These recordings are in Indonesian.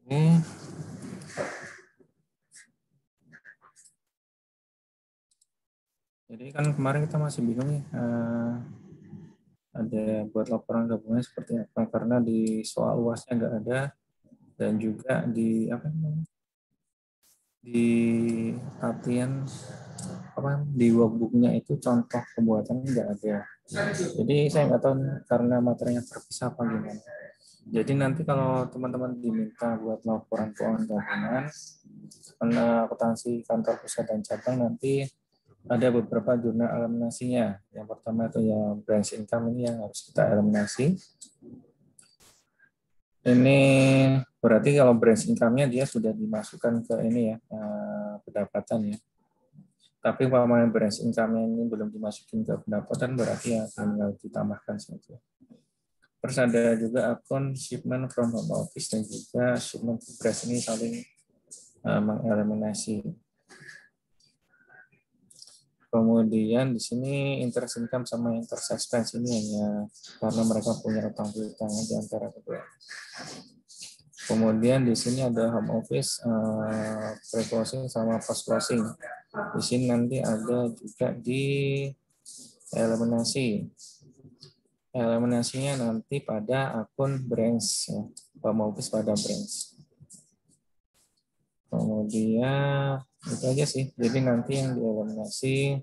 Ini jadi kan kemarin kita masih bingung nih ada buat laporan gabungan seperti apa karena di soal UASnya nggak ada dan juga di apa namanya di latihan apa di workbooknya itu contoh pembuatan nggak ada. Jadi saya nggak tahu karena materinya terpisah apa gimana. Jadi nanti kalau teman-teman diminta buat laporan keuangan gabungan, karena akuntansi kantor pusat dan cabang nanti ada beberapa jurnal eliminasinya. Yang pertama itu ya branch income ini yang harus kita eliminasi. Ini berarti kalau branch income-nya dia sudah dimasukkan ke ini ya pendapatan ya. Tapi kalau branch income-nya ini belum dimasukin ke pendapatan berarti ya tinggal ditambahkan saja. Terus ada juga akun shipment from home office dan juga shipment to branch ini saling mengeliminasi. Kemudian di sini interest income sama interest expense ini hanya karena mereka punya utang piutang di antara kedua. Kemudian di sini ada home office, pre-closing sama post closing. Di sini nanti ada juga di eliminasi. Eliminasinya nanti pada akun branch, ya. Home office pada branch. Kemudian itu aja sih. Jadi nanti yang dieliminasi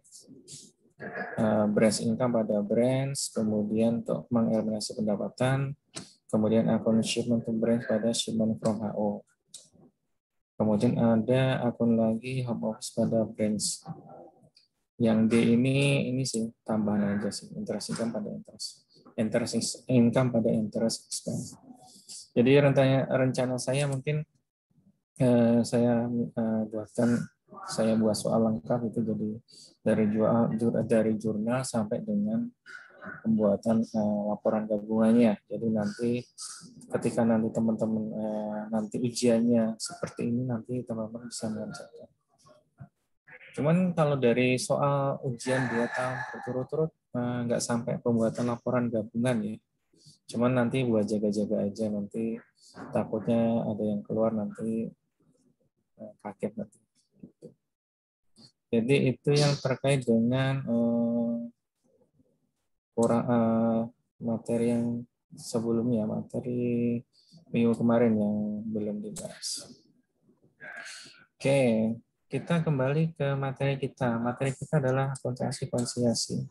branch income pada branch, kemudian untuk mengeliminasi pendapatan, kemudian akun shipment to branch pada shipment from HO. Kemudian ada akun lagi home office pada branch. Yang D ini sih tambahan aja sih, interest income pada interest income pada interest expense. Jadi rencana saya mungkin saya buat soal lengkap itu jadi dari jurnal sampai dengan pembuatan laporan gabungannya. Jadi nanti ketika nanti teman-teman nanti ujiannya seperti ini nanti teman-teman bisa mengerjakan. Cuman kalau dari soal ujian 2 tahun berturut-turut nggak sampai pembuatan laporan gabungan ya. Cuman nanti buat jaga-jaga aja nanti takutnya ada yang keluar nanti kaget nanti. Jadi itu yang terkait dengan materi yang sebelumnya, materi minggu kemarin yang belum dibahas. Oke, kita kembali ke materi kita. Materi kita adalah akuntansi konsiliasi.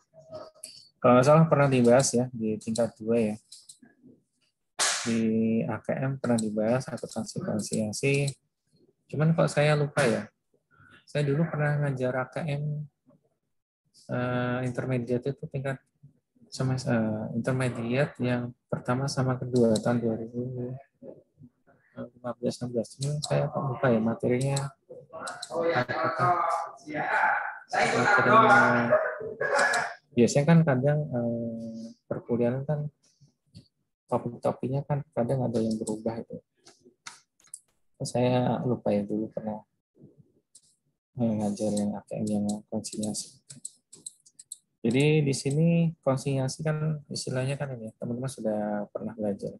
Kalau nggak salah pernah dibahas ya di tingkat 2 ya. Di AKM pernah dibahas akuntansi konsiliasi. Cuman kok saya lupa ya. Saya dulu pernah ngajar AKM intermediate itu tingkat intermediate yang pertama sama kedua tahun 2015-16. Ini saya kok lupa ya materinya. Materinya biasanya kan kadang perkuliahan kan topik-topiknya kan kadang ada yang berubah itu. Saya lupa ya dulu pernah ngajar yang AKM yang konsiliasi. Jadi di sini konsiliasi kan istilahnya kan ini teman-teman sudah pernah belajar.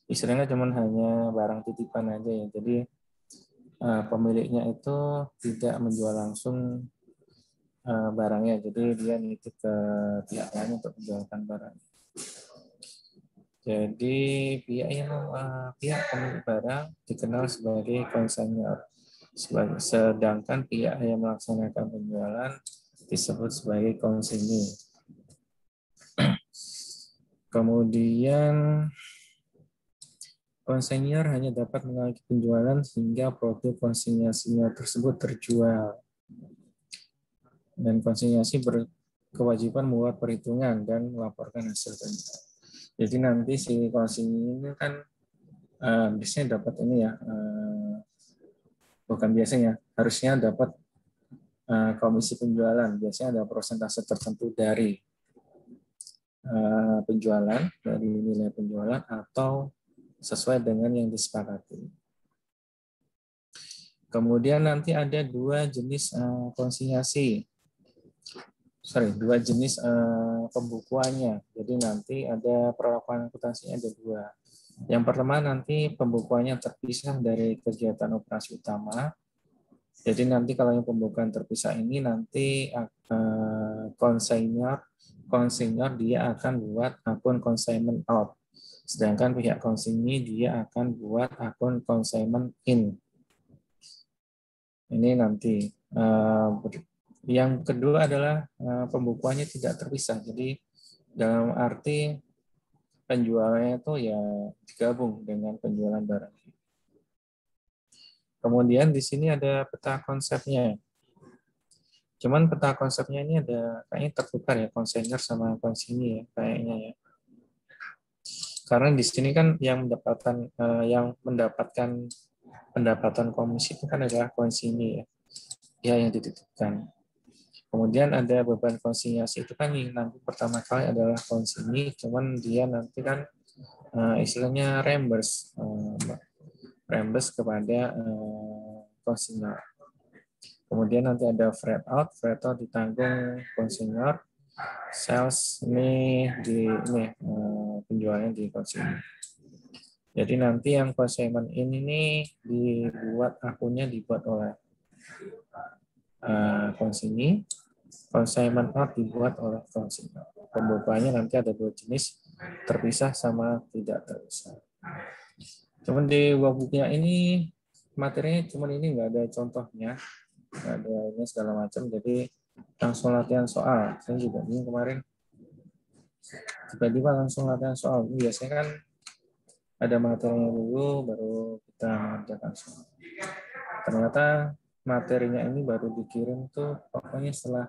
Istilahnya cuma hanya barang titipan aja ya. Jadi pemiliknya itu tidak menjual langsung barangnya, jadi dia nitip ke pihak lain untuk menjualkan barang. Jadi pihak pemilik barang dikenal sebagai konsinyur, sedangkan pihak yang melaksanakan penjualan disebut sebagai konsinyur. Kemudian konsinyur hanya dapat mengawaki penjualan hingga produk konsinyasinya tersebut terjual. Dan konsinyasi berkewajiban membuat perhitungan dan melaporkan hasil penjualan. Jadi nanti si konsinyur ini kan biasanya dapat ini ya, bukan biasanya, harusnya dapat komisi penjualan. Biasanya ada persentase tertentu dari penjualan, dari nilai penjualan atau sesuai dengan yang disepakati. Kemudian nanti ada dua jenis konsinyasi. Dua jenis pembukuannya. Jadi nanti ada perlakuan akuntansinya ada dua. Yang pertama nanti pembukuannya terpisah dari kegiatan operasi utama. Jadi nanti kalau yang pembukuan terpisah ini nanti konsinyur dia akan buat akun consignment out. Sedangkan pihak konsinyur dia akan buat akun consignment in. Ini nanti. Yang kedua adalah pembukuannya tidak terpisah. Jadi dalam arti penjualannya itu ya digabung dengan penjualan barang. Kemudian di sini ada peta konsepnya. Cuman peta konsepnya ini ada kayaknya tertukar ya, konsinyur sama konsinyur ya kayaknya ya. Karena di sini kan yang mendapatkan pendapatan komisi itu kan adalah konsinyur ya. Ya yang dititipkan. Kemudian ada beban konsinyasi itu kan yang nanti pertama kali adalah konsinyur, cuman dia nanti kan istilahnya reimburse kepada konsinyur. Kemudian nanti ada freight out ditanggung konsinyur, sales ini penjualannya di konsinyur. Jadi nanti yang consignment ini dibuat oleh konsinyur, consignment out dibuat oleh konsinyur. Pembukuannya nanti ada dua jenis, terpisah sama tidak terpisah. Cuman di workbooknya ini materinya cuman ini nggak ada contohnya, nggak ada ini segala macam. Jadi langsung latihan soal. Saya juga ini kemarin tiba-tiba langsung latihan soal. Biasanya kan ada materinya dulu, baru kita mengerjakan soal. Ternyata materinya ini baru dikirim tuh, pokoknya setelah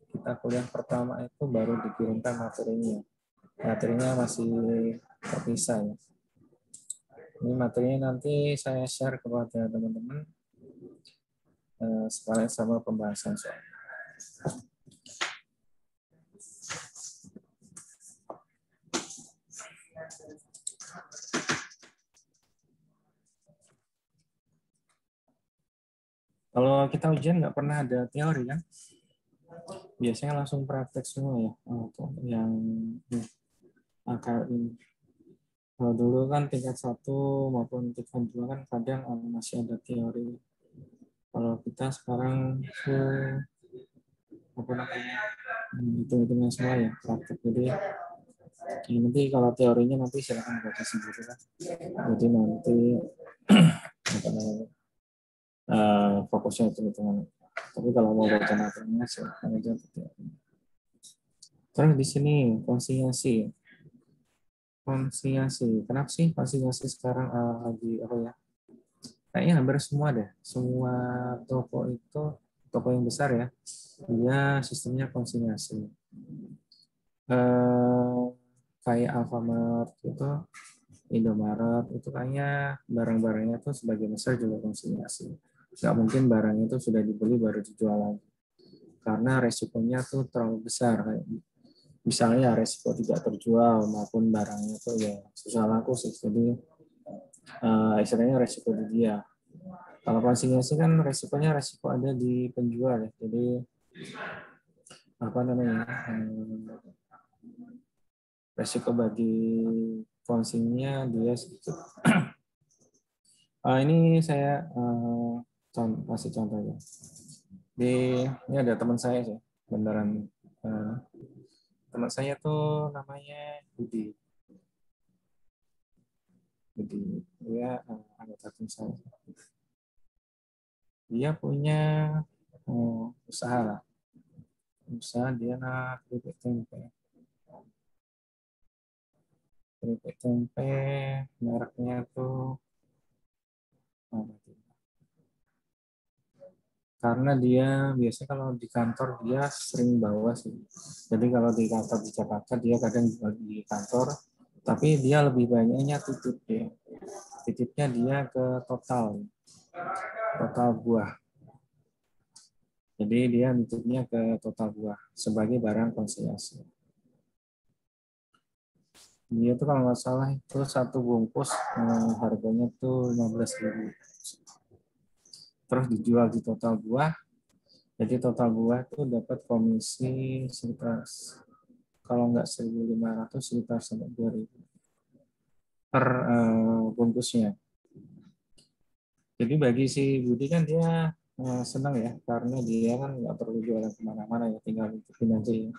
kita kuliah pertama itu baru dikirimkan materinya. Materinya masih terpisah ya. Ini materinya nanti saya share kepada teman-teman sekalian sama pembahasan soal. Kalau kita ujian nggak pernah ada teori kan? Biasanya langsung praktek semua ya. Untuk yang AKI. Kalau dulu kan tingkat 1 maupun tingkat 2 kan kadang masih ada teori. Kalau kita sekarang hitung-hitungnya semua ya praktek. Jadi nanti kalau teorinya nanti silakan baca sendiri lah. Jadi nanti fokusnya itu hitungan. Tapi kalau mau baca materinya silakan aja. Terus di sini konsinyasi. Kenapa sih konsinyasi sekarang lagi apa ya? Kayaknya hampir semua deh. Semua toko itu, toko yang besar ya, dia sistemnya konsinyasi. Kayak Alfamart itu, Indomaret itu kayaknya barang-barangnya tuh sebagian besar juga konsinyasi. Nggak mungkin barang itu sudah dibeli baru dijual lagi. Karena resikonya tuh terlalu besar. Misalnya resiko tidak terjual maupun barangnya tuh ya susah laku sih. Jadi istilahnya resiko di dia. Kalau konsinyasi kan resiko ada di penjual ya. Jadi apa namanya? Resiko bagi konsinya dia sedikit. Ini saya kasih contoh ya. Ini ada teman saya sih, beneran teman saya tuh namanya Budi. Dia anggota tim saya. Dia punya usaha lah. Usaha dia keripik tempe mereknya tuh karena dia biasanya kalau di kantor dia sering bawa sih. Jadi kalau di kantor di Jakarta dia kadang di kantor, tapi dia lebih banyaknya titip ya. Titipnya dia ke total buah. Jadi dia titipnya ke total buah sebagai barang konsinyasi. Dia tuh kalau nggak salah itu satu bungkus harganya tuh 15.000. Terus dijual di total buah. Jadi total buah tuh dapat komisi sekitar kalau nggak 1.500 sekitar sampai 2.000. per bungkusnya. Jadi bagi si Budi kan dia senang ya, karena dia kan nggak perlu jualan kemana-mana ya, tinggal titipin aja ya.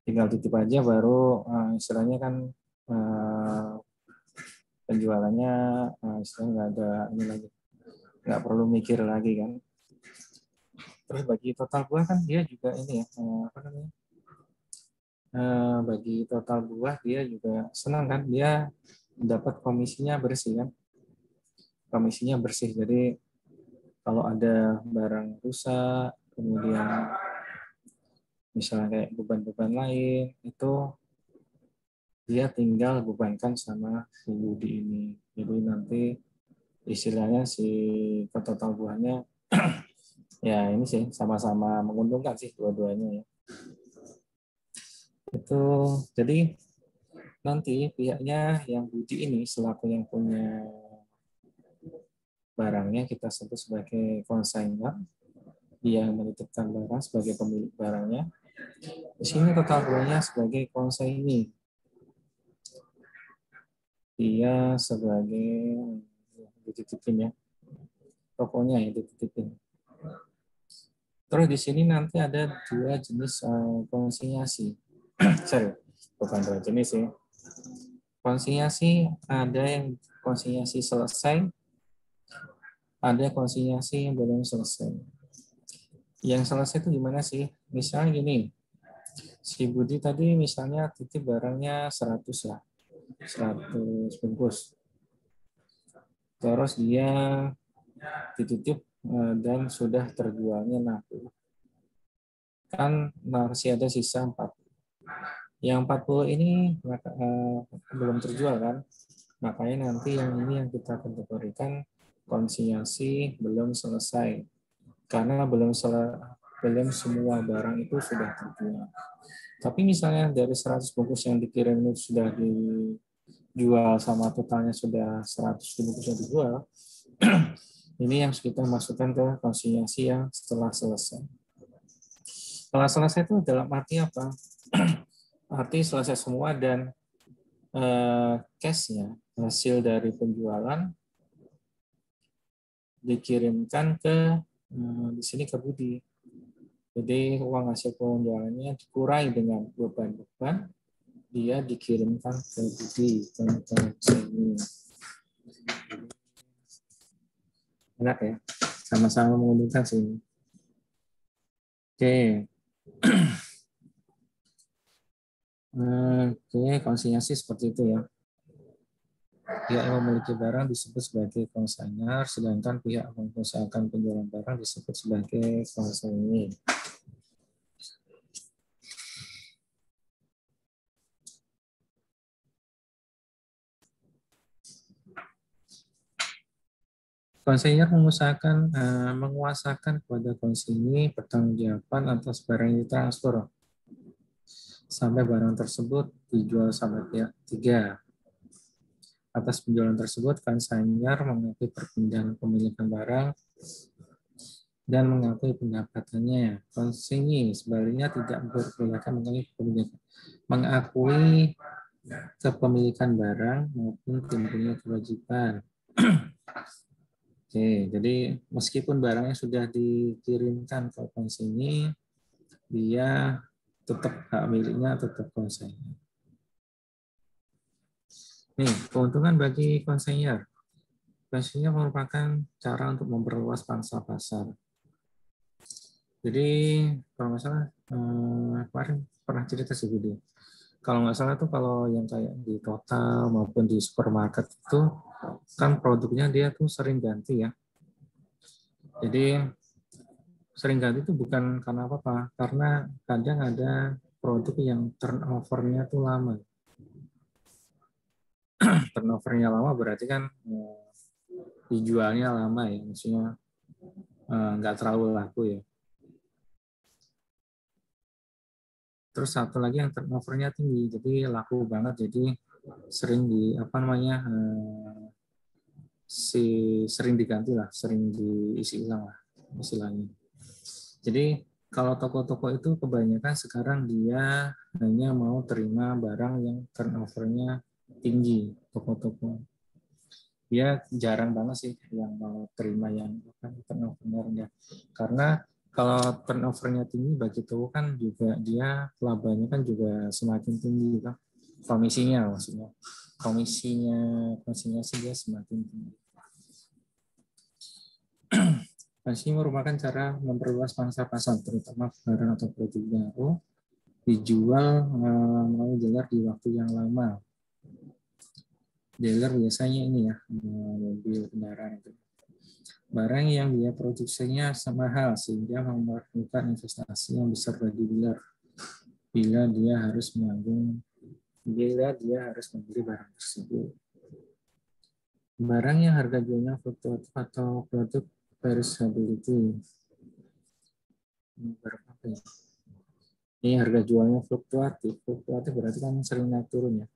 Tinggal titip aja baru istilahnya kan penjualannya istilahnya nggak ada ini lagi, nggak perlu mikir lagi kan. Terus bagi total buah kan dia juga ini ya, apa namanya? Bagi total buah dia juga senang kan, dia dapat komisinya bersih kan. Komisinya bersih, jadi kalau ada barang rusak, kemudian misalnya kayak beban-beban lain, itu dia tinggal bebankan sama si Budi ini. Jadi nanti istilahnya si total buahnya ya ini sih sama-sama menguntungkan sih dua-duanya ya. Itu jadi nanti pihaknya yang Budi ini selaku yang punya barangnya kita sebut sebagai konsainer, dia menitipkan barang sebagai pemilik barangnya. Di sini total buahnya sebagai konsaini. Dia sebagai dititipin ya, tokonya yang dititipin. Terus di sini nanti ada dua jenis konsinyasi. Sorry, bukan dua jenis ya. Konsinyasi ada yang konsinyasi selesai, ada konsinyasi yang belum selesai. Yang selesai itu gimana sih? Misalnya gini, si Budi tadi misalnya titip barangnya 100 lah, 100 bungkus. Terus dia dititip dan sudah terjualnya 60. Kan masih ada sisa 40. Yang 40 ini belum terjual kan? Makanya nanti yang ini yang kita kategorikan konsinyasi belum selesai. Karena belum semua barang itu sudah terjual. Tapi misalnya dari 100 bungkus yang dikirim itu sudah dijual sama totalnya sudah 100 bungkus yang dijual, ini yang kita masukkan ke konsinyasi yang setelah selesai. Setelah selesai itu dalam arti apa? Arti selesai semua dan cash-nya, hasil dari penjualan dikirimkan ke di sini ke Budi. Jadi uang hasil penjualannya dikurai dengan beban-beban, dia dikirimkan ke Budi, ke sini. Enak ya, sama-sama menguntungkan sih. Oke. Oke, konsinyasi seperti itu ya. Pihak yang memiliki barang disebut sebagai konsainer, sedangkan pihak yang mengusahakan penjualan barang disebut sebagai konsainer. Konsainer menguasakan kepada konsinyur pertanggungjawaban atas barang yang ditransfer sampai barang tersebut dijual sampai pihak ketiga. Atas penjualan tersebut, konsainer mengakui perpindahan pemilikan barang dan mengakui pendapatannya. Konsinyur sebaliknya tidak berkewajiban mengakui kepemilikan barang maupun mempunyai kewajiban. Oke, jadi meskipun barangnya sudah dikirimkan ke konsinyur, dia tetap hak miliknya tetap konsinyur. Nih, keuntungan bagi konsinyur. Konsinyur merupakan cara untuk memperluas pangsa pasar. Jadi kalau nggak salah kemarin pernah cerita sih Budi. Kalau nggak salah tuh kalau yang kayak di Total maupun di supermarket itu kan produknya dia tuh sering ganti ya. Jadi sering ganti itu bukan karena apa-apa, karena kadang ada produk yang turnover-nya tuh lama. Turnover-nya lama berarti kan dijualnya lama ya, maksudnya nggak terlalu laku ya. Terus satu lagi yang turnover-nya tinggi, jadi laku banget, jadi sering sering diganti lah, sering diisi ulang lah istilahnya. Jadi kalau toko-toko itu kebanyakan sekarang dia hanya mau terima barang yang turnover-nya tinggi toko-toko. Dia jarang banget sih yang mau terima yang turnover rendah. Karena kalau turnovernya tinggi bagi toko kan juga dia labanya kan juga semakin tinggi kan. Komisinya maksudnya. Komisinya sih dia semakin tinggi. Komisi merupakan cara memperluas pangsa pasar, terutama barang atau produk baru dijual melalui dealer di waktu yang lama. Dealer biasanya ini ya, mobil, kendaraan itu. Barang yang dia produksinya mahal sehingga memerlukan investasi yang besar bagi dealer. Bila dia harus membeli barang tersebut. Barang yang harga jualnya fluktuatif atau produk perishability. Ini harga jualnya fluktuatif. Fluktuatif berarti kan sering naik turun ya.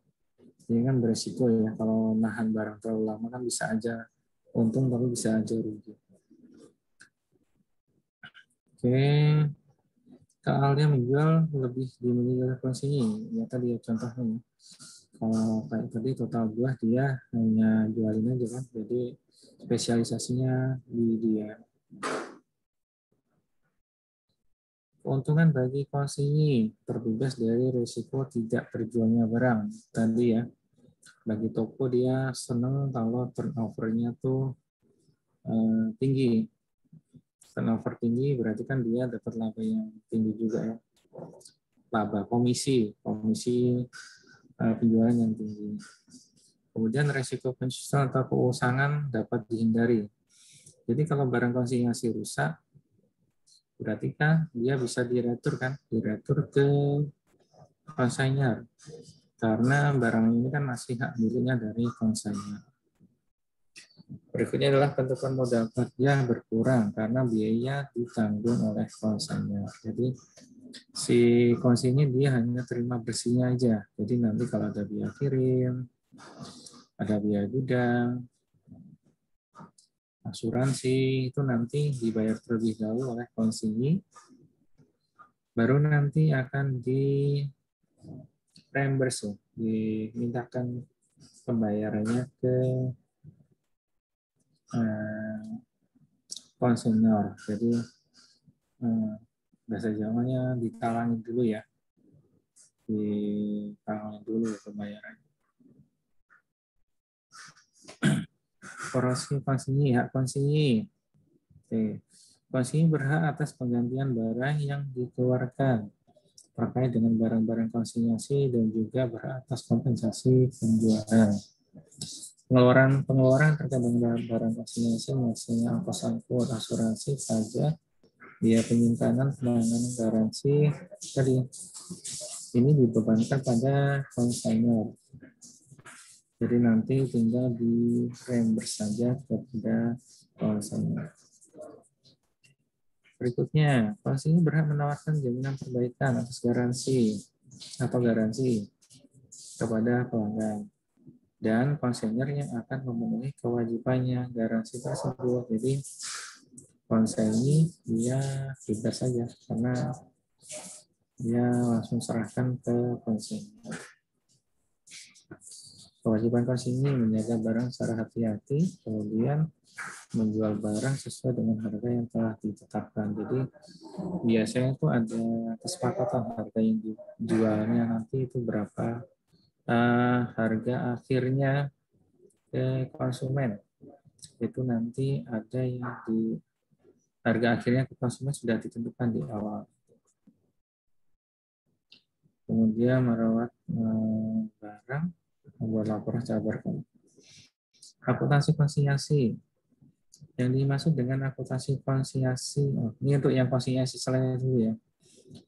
Ini kan beresiko ya, kalau nahan barang terlalu lama kan bisa aja untung tapi bisa aja rugi. Oke, kalau dia menjual lebih dimiliki oleh konsumen, ya tadi ya contohnya. Kalau kayak tadi total buah dia hanya jualin aja kan, jadi spesialisasinya di dia. Keuntungan bagi konsumen terbebas dari risiko tidak terjualnya barang tadi ya. Bagi toko dia senang kalau turnover-nya tuh tinggi. Turnover tinggi berarti kan dia dapat laba yang tinggi juga ya. Laba komisi penjualan yang tinggi. Kemudian resiko penjualan atau keusangan dapat dihindari. Jadi kalau barang konsinyasi rusak, berarti kan dia bisa diretur ke konsinyur. Karena barang ini kan masih hak miliknya dari konsinyur. Berikutnya adalah tentukan modal kerja berkurang karena biaya ditanggung oleh konsinyur. Jadi si konsinyur dia hanya terima bersihnya aja. Jadi nanti kalau ada biaya kirim, ada biaya gudang, asuransi itu nanti dibayar terlebih dahulu oleh konsinyur, baru nanti akan di reimburse, dimintakan pembayarannya ke konsinyur. Jadi bahasa Jawanya ditalangin dulu ya, ditalangin dulu pembayarannya. Porsi konsinyur, hak konsinyur. Konsinyur berhak atas penggantian barang yang dikeluarkan terkait dengan barang-barang konsinyasi dan juga berhak atas kompensasi penjualan. Pengeluaran terkait dengan barang konsinyasi misalnya ongkos angkut, asuransi, pajak, biaya penyimpanan, penanganan garansi tadi ini dibebankan pada konsinyur. Jadi nanti tinggal di reimburse saja kepada konsinyur. Berikutnya, konsinyur berhak menawarkan jaminan perbaikan atas garansi kepada pelanggan. Dan konsinyur yang akan memenuhi kewajibannya garansi tersebut. Jadi konsinyur dia bebas saja karena dia langsung serahkan ke konsinyur. Kewajiban konsinyur menjaga barang secara hati-hati, kemudian menjual barang sesuai dengan harga yang telah ditetapkan. Jadi biasanya itu ada kesepakatan harga yang dijualnya nanti itu berapa, harga akhirnya ke konsumen itu nanti ada yang di harga akhirnya ke konsumen sudah ditentukan di awal. Kemudian merawat barang, membuat laporan cabarkan. Akuntansi konsinyasi. Yang dimaksud dengan akuntansi konsinyasi, ini untuk yang konsinyasi selesai dulu ya.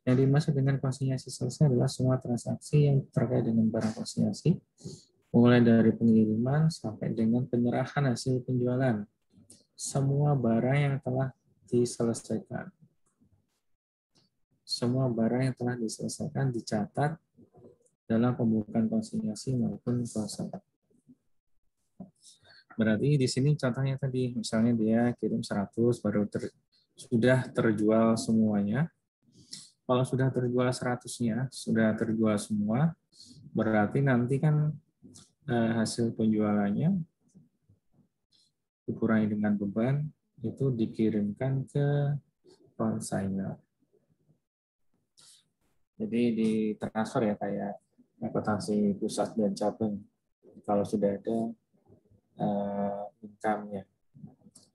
Yang dimaksud dengan konsinyasi selesai adalah semua transaksi yang terkait dengan barang konsinyasi, mulai dari pengiriman sampai dengan penyerahan hasil penjualan. Semua barang yang telah diselesaikan. Semua barang yang telah diselesaikan dicatat dalam pembukaan konsinyasi maupun konsinyasi. Berarti di sini contohnya tadi, misalnya dia kirim 100 baru sudah terjual semuanya. Kalau sudah terjual 100-nya, sudah terjual semua, berarti nanti kan hasil penjualannya dikurangi dengan beban, itu dikirimkan ke konsainer. Jadi ditransfer ya kayak akuntansi pusat dan cabang. Kalau sudah ada income-nya,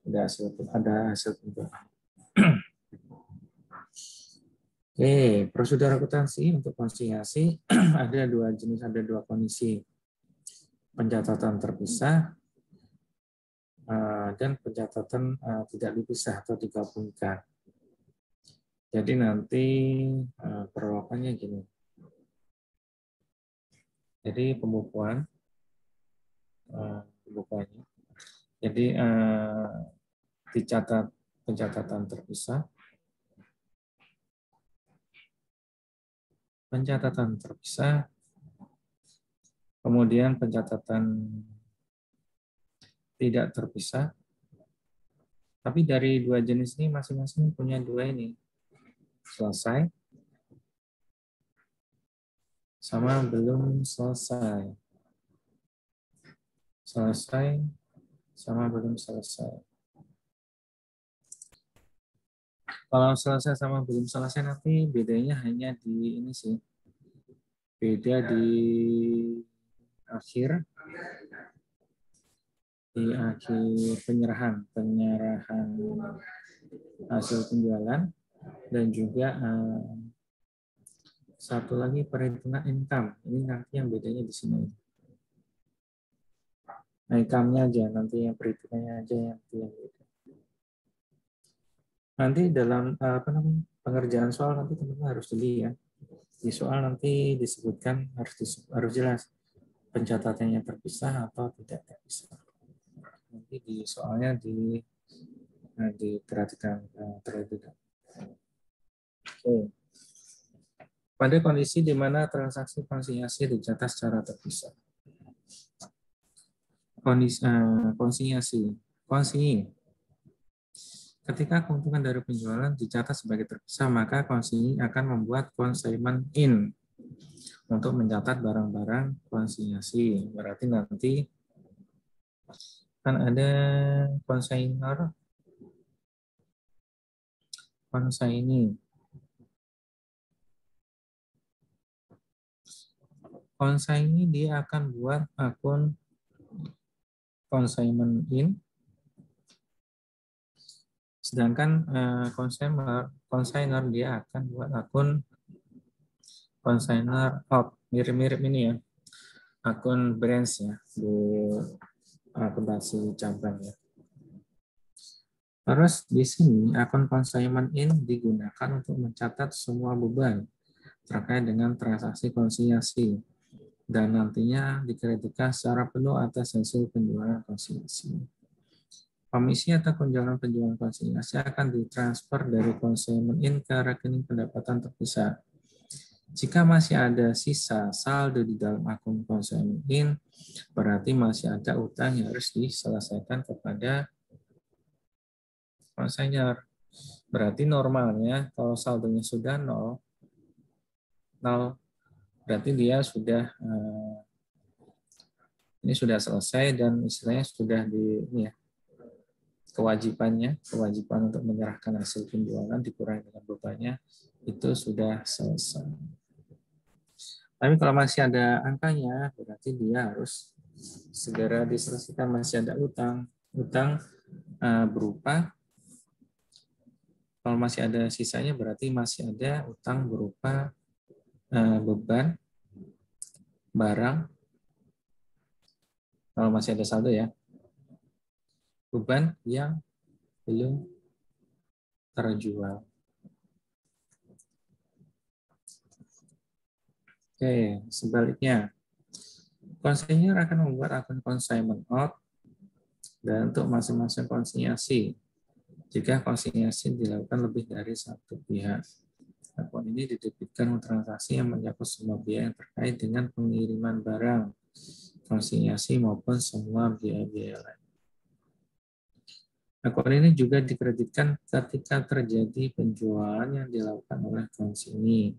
ada hasil penjualan. Oke, prosedur akuntansi untuk konsinyasi ada dua jenis, ada dua kondisi. Pencatatan terpisah dan pencatatan tidak dipisah atau digabungkan. Jadi nanti perlakuannya gini. Jadi pembukuannya. Jadi dicatat pencatatan terpisah. Pencatatan terpisah. Kemudian pencatatan tidak terpisah. Tapi dari dua jenis ini masing-masing punya dua ini. Selesai sama belum selesai. Selesai sama belum selesai. Kalau selesai sama belum selesai nanti bedanya hanya di ini sih. Beda di akhir penyerahan hasil penjualan dan juga satu lagi perhitungan income. Ini nanti yang bedanya di sini. Nah, income-nya aja nanti yang perhitungannya aja yang beda. Nanti dalam pengerjaan soal nanti teman-teman harus jeli ya. Di soal nanti disebutkan harus jelas pencatatannya terpisah atau tidak terpisah. Nanti di soalnya diperhatikan terlebih dahulu. Oke. Pada kondisi di mana transaksi konsinyasi dicatat secara terpisah. Konsinyi. Ketika keuntungan dari penjualan dicatat sebagai terpisah, maka konsinyi akan membuat consignment in untuk mencatat barang-barang konsinyasi. Berarti nanti kan ada konsainer, konsaini. Konsaini dia akan buat akun consignment in, sedangkan consignor dia akan buat akun consignor out. Mirip-mirip ini ya, akun branch ya di akuntansi cabang ya. Terus di sini akun consignment in digunakan untuk mencatat semua beban terkait dengan transaksi konsinyasi dan nantinya dikreditkan secara penuh atas hasil penjualan konsinyasi. Komisi atau penjualan konsinyasi akan ditransfer dari consignment in ke rekening pendapatan terpisah. Jika masih ada sisa saldo di dalam akun consignment in, berarti masih ada utang yang harus diselesaikan kepada konsinyur. Berarti normalnya kalau saldonya sudah nol, berarti dia sudah ini sudah selesai dan istilahnya sudah kewajiban untuk menyerahkan hasil penjualan dikurangi dengan bebannya itu sudah selesai. Tapi kalau masih ada angkanya, berarti dia harus segera diselesaikan. Masih ada utang berupa, kalau masih ada sisanya berarti masih ada utang berupa beban barang. Kalau masih ada saldo ya, beban yang belum terjual. Oke, sebaliknya, konsinyur akan membuat akun consignment out dan untuk masing-masing konsinyasi. Jika konsinyasi dilakukan lebih dari satu pihak, akun ini didebitkan transaksi yang mencakup semua biaya yang terkait dengan pengiriman barang, konsinyasi maupun semua biaya-biaya lain. Akun ini juga dikreditkan ketika terjadi penjualan yang dilakukan oleh konsinyasi.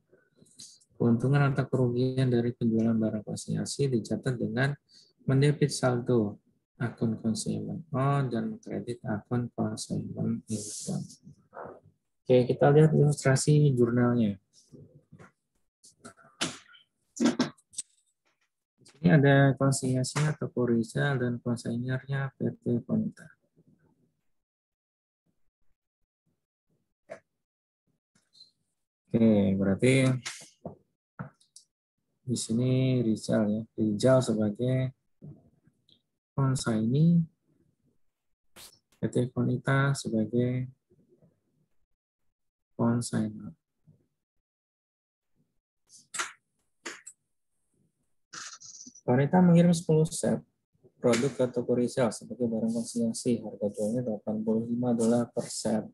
Keuntungan atau kerugian dari penjualan barang konsinyasi dicatat dengan Mendebit saldo akun consignment on dan kredit akun consignment income. Oke, kita lihat ilustrasi jurnalnya. Ini ada konsinyasinya Toko Rizal dan konsainernya PT Konita. Oke, berarti di sini Rizal ya. Rizal sebagai konsaini, PT Konita sebagai konsainer. Konita mengirim 10 set produk ke Toko Rizal sebagai barang konsinyasi. Harga jualnya $85 per set,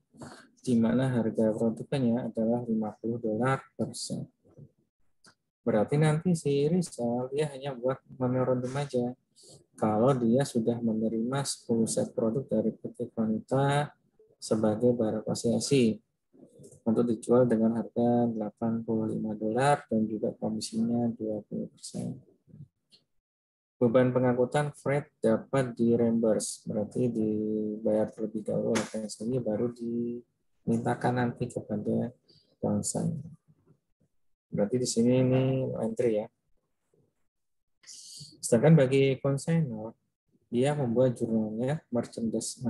di mana harga produknya adalah $50 per set. Berarti nanti si Rizal dia hanya buat memorandum aja. Kalau dia sudah menerima 10 set produk dari PT Konita sebagai barang konsinyasi untuk dijual dengan harga $85 dan juga komisinya 20%. Beban pengangkutan freight dapat di reimburse, berarti dibayar terlebih dahulu oleh PSI baru dimintakan nanti kepada konsainer. Berarti di sini ini entry ya. Sedangkan bagi konsainer, dia membuat jurnalnya merchandise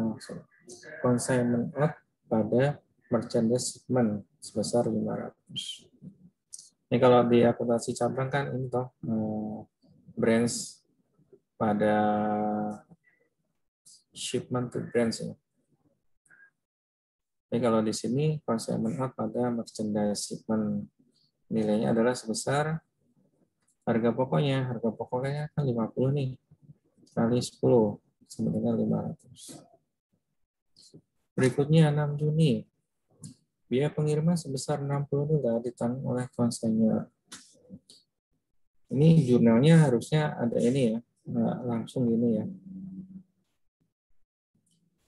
consignment out pada merchandise shipment sebesar 500. Ini kalau di akuntansi cabang kan ini toh branch pada shipment to branch ya. Jadi kalau di sini consignment out pada merchandise shipment nilainya adalah sebesar harga pokoknya kan 50 nih kali 10 sama dengan 500. Berikutnya 6 Juni. Biaya pengiriman sebesar $60 ditanggung oleh konsainer. Ini jurnalnya harusnya ada ini ya, nggak langsung gini ya.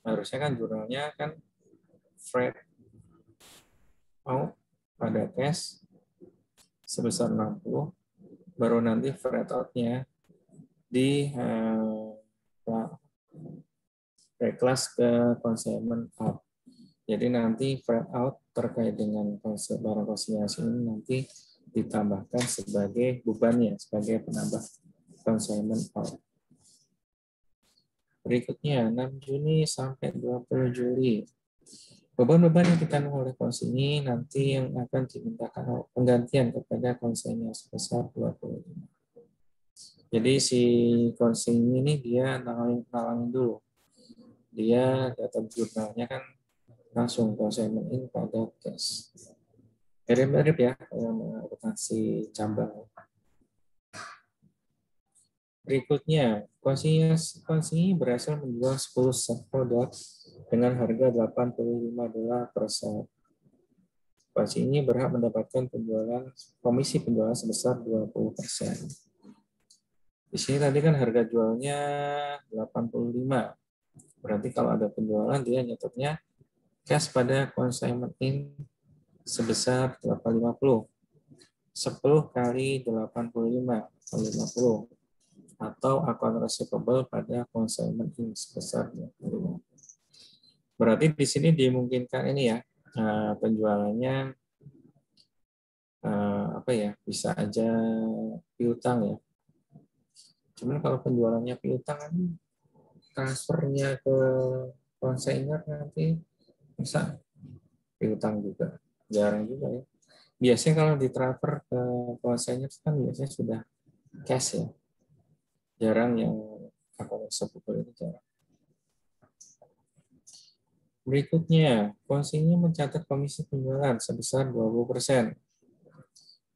Harusnya kan jurnalnya kan freight out pada cash sebesar 60, baru nanti freight out-nya di reclass ke consignment out. Jadi nanti freight out terkait dengan barang konsinyasi ini nanti ditambahkan sebagai bebannya, sebagai penambah consignment out. Berikutnya 6 Juni sampai 20 Juli. Beban-beban yang ditanggung oleh konsinyasi nanti yang akan dimintakan penggantian kepada konsinyasi sebesar 25. Jadi si konsinyasi ini dia nalangin dulu. Dia data jurnalnya kan langsung consignment in pada cash. Mirip-mirip ya yang akuntansi cabang. Berikutnya, konsinyasi berhasil menjual 10 set produk dengan harga $85 per set. Konsinyasi berhak mendapatkan komisi penjualan sebesar 20%. Di sini tadi kan harga jualnya 85. Berarti kalau ada penjualan dia nyetornya cash pada consignment in sebesar 850. 10 kali 85 kali 50 atau account receivable pada consignment in sebesar 25. Berarti di sini dimungkinkan ini ya, penjualannya bisa aja piutang ya. Cuman kalau penjualannya piutang kan transfernya ke konsainer nanti bisa piutang juga, jarang juga ya. Biasanya kalau ditransfer ke konsainer kan biasanya sudah cash ya, jarang yang account receivable itu jarang. Berikutnya, konsinyasi mencatat komisi penjualan sebesar 20%.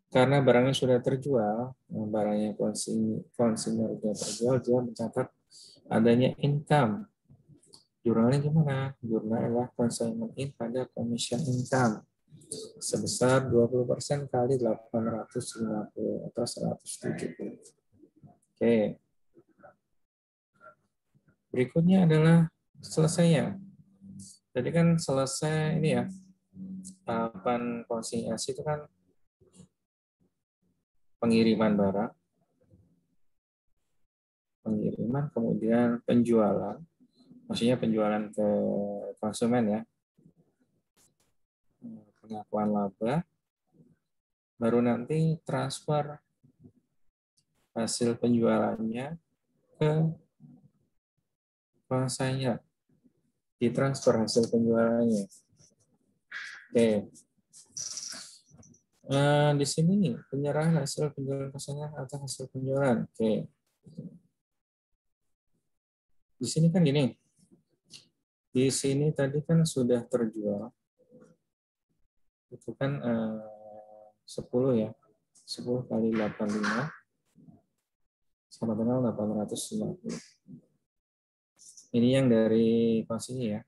Karena barangnya sudah terjual, barangnya konsinyasi sudah terjual, dia mencatat adanya income. Jurnalnya gimana? Jurnal adalah consignment in pada commission income sebesar 20% kali 850 atau 170. Oke. Berikutnya adalah selesainya. Jadi kan selesai ini ya, tahapan konsinyasi itu kan pengiriman barang, pengiriman, kemudian penjualan, maksudnya penjualan ke konsumen ya, pengakuan laba, baru nanti transfer hasil penjualannya ke konsainer, ditransfer hasil penjualannya. Oke. Di sini penyerahan hasil penjualan konsainer atau hasil penjualan. Oke. Di sini kan gini. Di sini tadi kan sudah terjual. Itu kan 10 ya. 10 kali 85 sama dengan 850. Ini yang dari konsinya ya.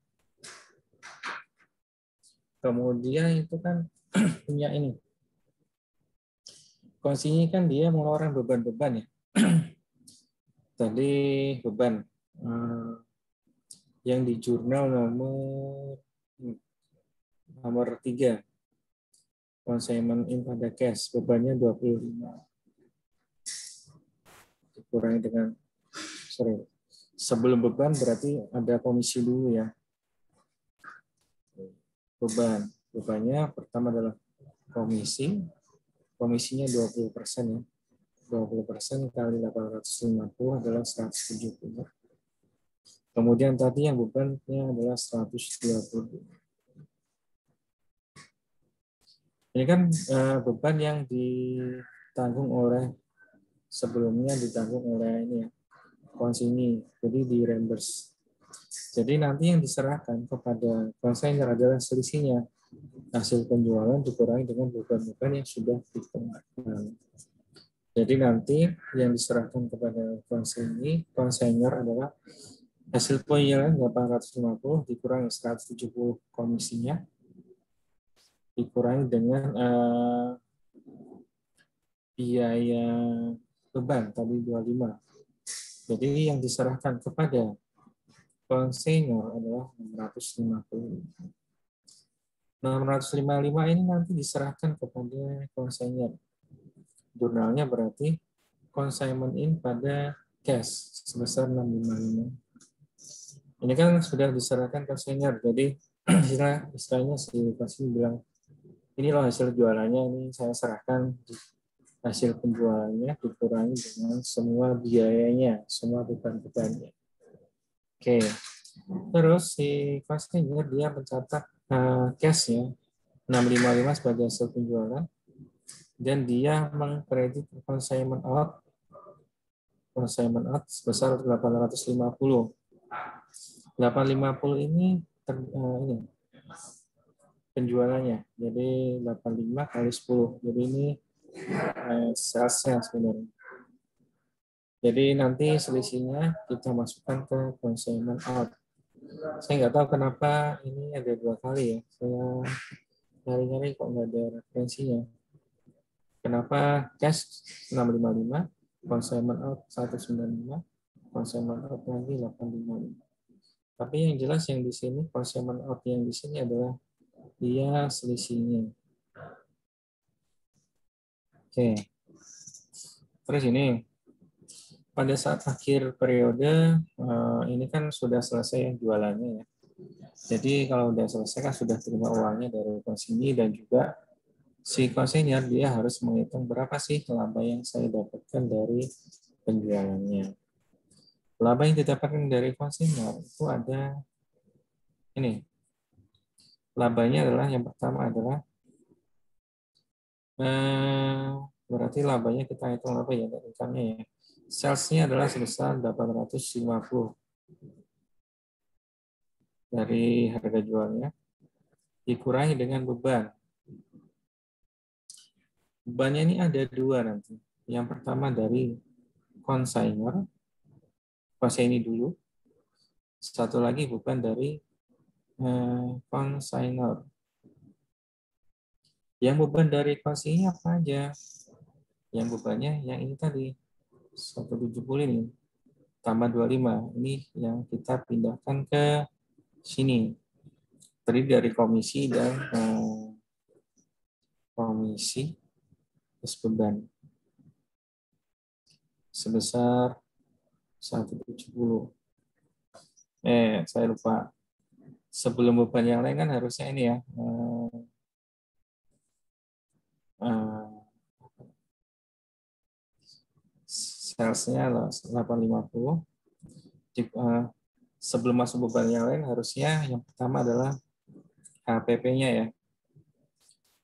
Kemudian itu kan punya ini. Konsinya kan dia mengeluarkan beban-beban ya. Tadi beban yang di jurnal nomor 3. Consignment in pada cash, bebannya 25. Dikurangi dengan, sebelum beban berarti ada komisi dulu ya. Bebannya pertama adalah komisinya 20% ya. 20% kali 850 adalah 170. Kemudian tadi yang bebannya adalah 120. Ini kan beban yang ditanggung oleh sebelumnya ditanggung oleh ini ya, konsinyii, jadi di reimburse. Jadi nanti yang diserahkan kepada konsainer adalah selisihnya hasil penjualan dikurangi dengan beban-beban yang sudah dikenakan. Jadi nanti yang diserahkan kepada konsainer adalah hasil penjualan 850 dikurangi 170 komisinya, dikurangi dengan biaya beban tadi 25. Jadi yang diserahkan kepada konsainer adalah 650. 655 ini nanti diserahkan kepada konsainer. Jurnalnya berarti consignment in pada cash sebesar 655. Ini kan sudah diserahkan konsainer. Jadi istilahnya si konsainer bilang, ini loh hasil jualannya, ini saya serahkan hasil penjualannya dikurangi dengan semua biayanya, semua beban-bebannya. Oke. Terus si konsainer dia mencatat cash-nya 655 sebagai hasil penjualan dan dia mengkredit consignment out sebesar 850. 850 ini penjualannya. Jadi 85 kali 10. Jadi ini sales-nya sebenarnya. Jadi nanti selisihnya kita masukkan ke consignment out. Saya nggak tahu kenapa ini ada 2 kali ya. Saya nyari-nyari kok nggak ada referensinya. Kenapa cash 655, consignment out 195, consignment out lagi 855. Tapi yang jelas yang di sini consignment out yang di sini adalah dia selisihnya. Oke. Terus ini pada saat akhir periode ini kan sudah selesai jualannya ya. Jadi kalau sudah selesai kan sudah terima uangnya dari konsinyii dan juga si konsainer dia harus menghitung berapa sih laba yang saya dapatkan dari penjualannya. Laba yang didapatkan dari konsainer itu ada ini. Labanya adalah yang pertama adalah berarti labanya kita hitung apa ya income-nya ya. Sales-nya adalah sebesar 850 dari harga jualnya dikurangi dengan beban. Bebannya ini ada 2 nanti. Yang pertama dari konsainer, ini dulu. Satu lagi beban dari konsainer. Yang beban dari konsinyii apa aja? Yang bebannya yang ini tadi 170 ini tambah 25. Ini yang kita pindahkan ke sini. Terdiri dari komisi dan komisi plus beban sebesar 170. Saya lupa. Sebelum beban yang lain kan harusnya ini ya. Salesnya 850. Sebelum masuk beban yang lain harusnya yang pertama adalah HPP-nya ya.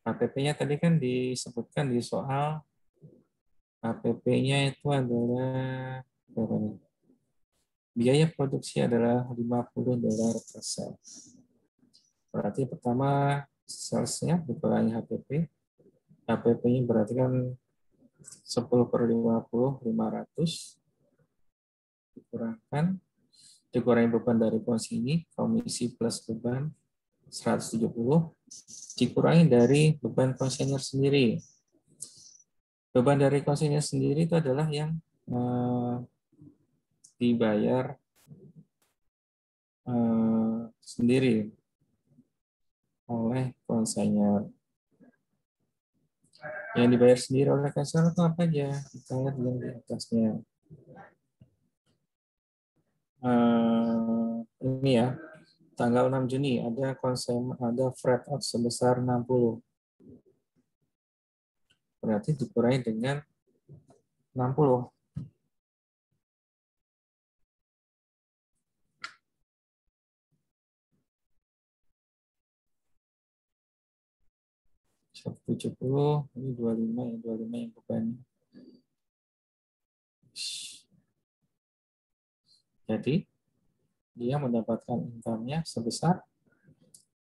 HPP-nya tadi kan disebutkan di soal HPP-nya itu adalah biaya produksi adalah $50 per sel. Berarti pertama salesnya dikurangi HPP. HPP-nya berarti kan 10/50, 500. Dikurangi beban dari komisi plus beban 170, dikurangi dari beban kontainer sendiri. Beban dari kontainer sendiri itu adalah yang dibayar sendiri oleh kontainer. Yang dibayar sendiri oleh kontainer itu apa aja? Kita lihat yang di atasnya. Ini ya, tanggal 6 Juni ada freight out sebesar 60. Berarti dikurangi dengan 60. $70, ini 25 ya, 25 yang bebannya. Jadi dia mendapatkan income-nya sebesar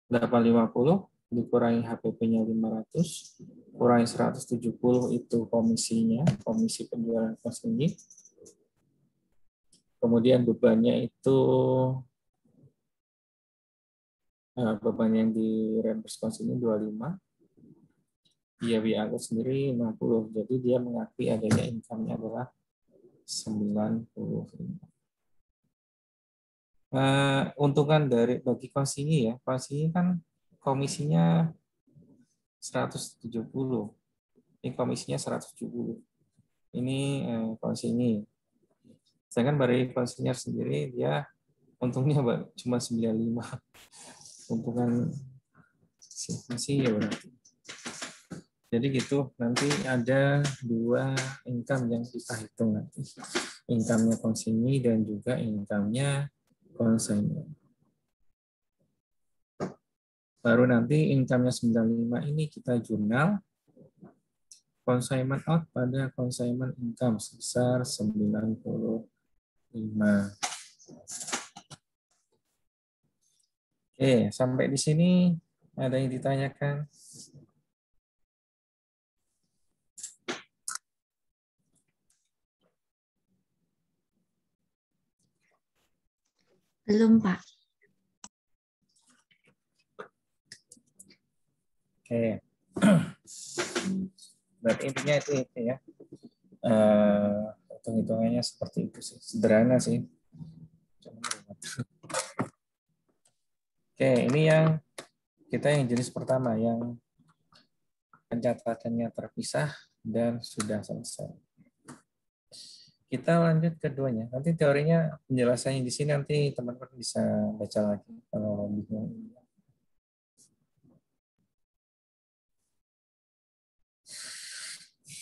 850 dikurangi HPP-nya 500, kurangi 170 itu komisinya, komisi penjualan kos ini. Kemudian bebannya itu beban yang di reimburse kos ini 25. Biaya angkut sendiri 60. Jadi dia mengakui adanya income-nya adalah 95. Untungan bagi konsinyi ya, konsinyi kan komisinya 170. Ini komisinya 170. Ini konsinyi. Sedangkan dari konsinyur sendiri dia untungnya cuma 95. Untungan masih ya berarti. Jadi gitu, nanti ada 2 income yang kita hitung nanti. Income-nya konsinyi dan juga income-nya konsinyur. Baru nanti income-nya 95 ini kita jurnal consignment out pada consignment income sebesar 95. Oke, sampai di sini ada yang ditanyakan? Belum, Pak. Oke. Berarti intinya itu ya. Hitung-hitungannya seperti itu sih. Sederhana sih. Oke, ini kita yang jenis pertama yang pencatatannya terpisah dan sudah selesai. Kita lanjut keduanya. Nanti teorinya penjelasannya di sini nanti teman-teman bisa baca lagi kalau bingung.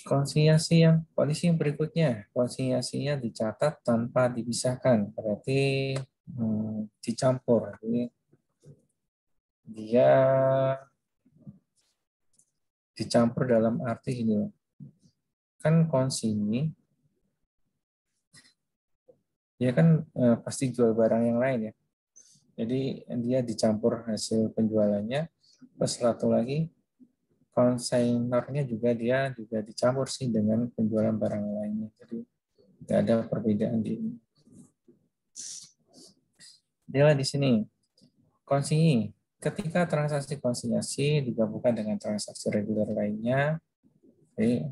Konsinyasi kondisi yang berikutnya, konsinyasinya dicatat tanpa dipisahkan, berarti dicampur. Jadi dia dicampur dalam arti ini, kan konsinyi dia kan pasti jual barang yang lain ya. Jadi dia dicampur hasil penjualannya, plus satu lagi konsainernya juga dia dicampur sih dengan penjualan barang lainnya. Jadi tidak ada perbedaan di ini. Dia di sini konsinyi. Ketika transaksi konsinyasi digabungkan dengan transaksi reguler lainnya, jadi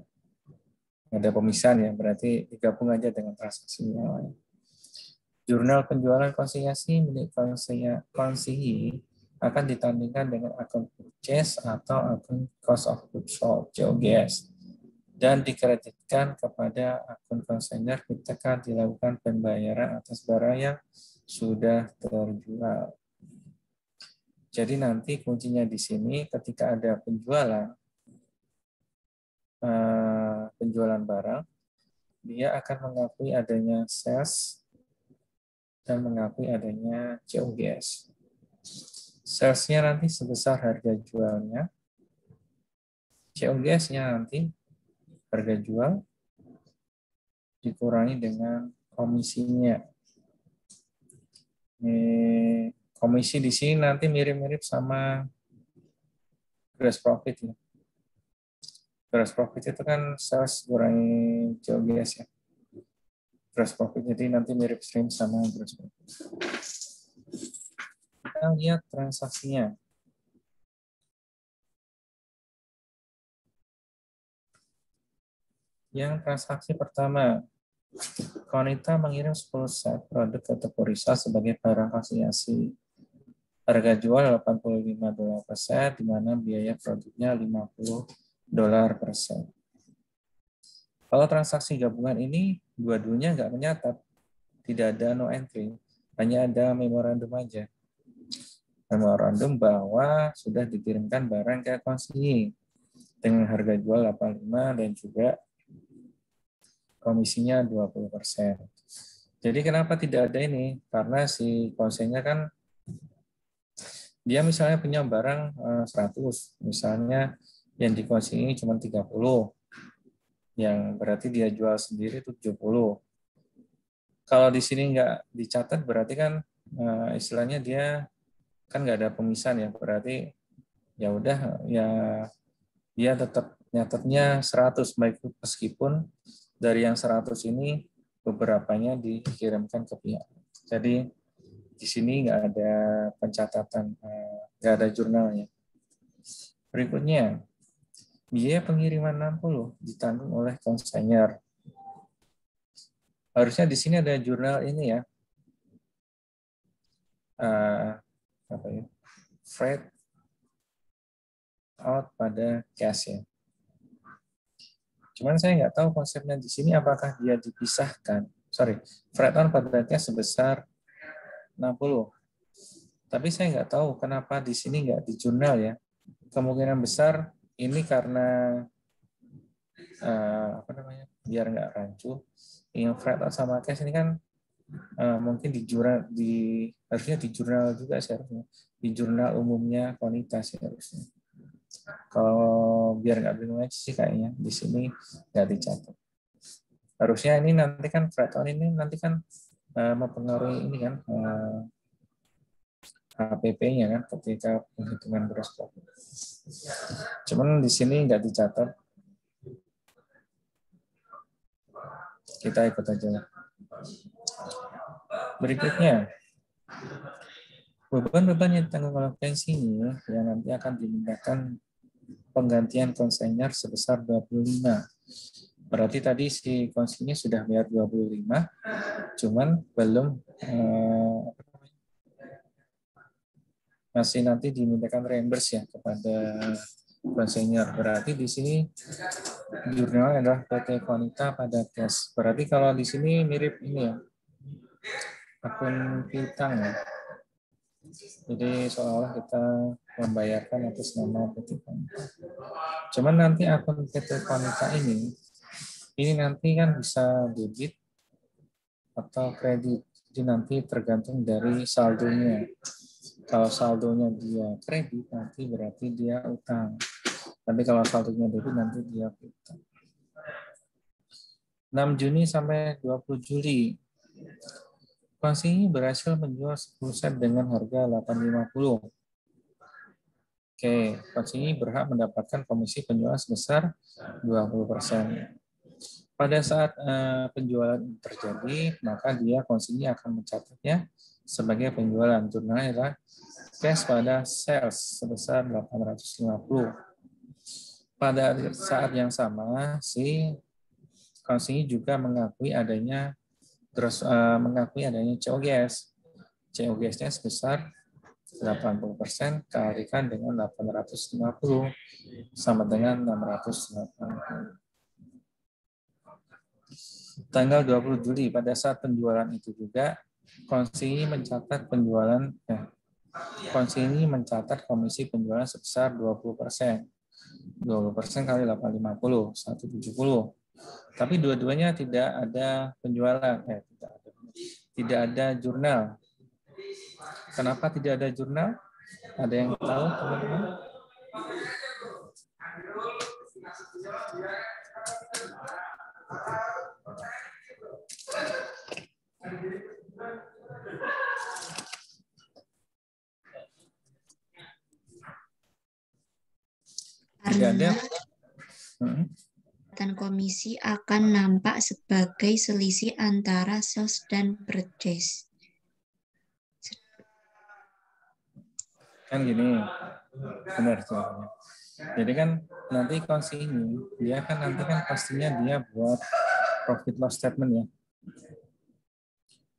ada pemisahan ya, berarti digabung aja dengan transaksi yang lain. Jurnal penjualan konsinyasi milik konsinyi akan ditandingkan dengan akun purchase atau akun cost of goods sold (COGS). dan dikreditkan kepada akun kontainer ketika dilakukan pembayaran atas barang yang sudah terjual. Jadi nanti kuncinya di sini ketika ada penjualan barang, dia akan mengakui adanya sales dan mengakui adanya COGS. Salesnya nanti sebesar harga jualnya, COGS-nya nanti harga jual dikurangi dengan komisinya. Komisi di sini nanti mirip-mirip sama gross profit ya. Gross profit itu kan sales kurangi COGS ya. Gross profit, jadi nanti mirip stream sama gross profit. Kita lihat transaksinya. Yang transaksi pertama, Konita mengirim 10 set produk ke toko Risa sebagai barang konsinyasi. Harga jual $85 per set, di mana biaya produknya $50 per set. Kalau transaksi gabungan ini, dua-duanya nggak menyatat. Tidak ada no entry, hanya ada memorandum aja. Memorandum bahwa sudah dikirimkan barang ke konsinyasi dengan harga jual 85 dan juga komisinya 20%. Jadi kenapa tidak ada ini? Karena si konsinyasinya kan dia misalnya punya barang 100, misalnya yang dikonsinyasi cuma 30, yang berarti dia jual sendiri 70. Kalau di sini nggak dicatat berarti kan istilahnya dia kan nggak ada pemisahan ya, berarti ya udah ya dia tetap nyatetnya 100 baik meskipun dari yang 100 ini beberapanya dikirimkan ke pihak. Jadi di sini nggak ada pencatatan, nggak ada jurnalnya. Berikutnya, biaya pengiriman 60 ditanggung oleh konsinyur. Harusnya di sini ada jurnal ini ya, apa ya, freight out pada cash ya. Cuman saya nggak tahu konsepnya di sini apakah dia dipisahkan. Freight out pada cash sebesar 60. Tapi saya nggak tahu kenapa di sini nggak di jurnal ya. Kemungkinan besar ini karena biar nggak rancu. Yang freight out sama cash ini kan mungkin harusnya di jurnal juga seharusnya. Di jurnal umumnya Konita seharusnya. Kalau biar nggak bingung aja sih kayaknya di sini nggak dicatat. Harusnya ini nanti kan freight out ini nanti kan mempengaruhi ini kan HPP-nya kan ketika penghitungan gross profit. Cuman di sini nggak dicatat. Kita ikut aja. Berikutnya, beban-beban yang ditanggung oleh konsinyur yang nanti akan dimintakan penggantian konsinyur sebesar 25. Berarti tadi si konsinyur sudah bayar 25, cuman belum masih nanti dimintakan reimburse ya kepada konsinyur. Berarti di sini jurnal adalah PT Konita pada cash. Berarti kalau di sini mirip ini ya, akun piutang ya. Jadi seolah kita membayarkan atas nama PT Konita. Cuman nanti akun PT Konita ini nanti kan bisa debit atau kredit. Jadi nanti tergantung dari saldonya. Kalau saldonya dia kredit, nanti berarti dia utang. Tapi kalau saldonya debit, nanti dia utang. 6 Juni sampai 20 Juli. Konsinyur berhasil menjual 10 set dengan harga 850. Oke, konsinyur berhak mendapatkan komisi penjualan sebesar 20%. Pada saat penjualan terjadi, maka dia konsinyur akan mencatatnya sebagai penjualan. Jurnalnya adalah cash pada sales sebesar 850. Pada saat yang sama, si konsinyur juga mengakui adanya COGS. COGS-nya sebesar 80% kalikan dengan 850 sama dengan 680. Tanggal 20 Juli pada saat penjualan itu juga konsinyii mencatat penjualan konsinyii mencatat komisi penjualan sebesar 20%. 20% kali 850, 170. Tapi dua-duanya tidak ada penjualan, tidak ada jurnal. Kenapa tidak ada jurnal? Ada yang tahu, teman-teman? Tidak ada. Dan komisi akan nampak sebagai selisih antara sales dan purchase. Kan gini, benar soalnya. Jadi kan nanti konsinyii dia kan nanti kan pastinya dia buat profit loss statement ya.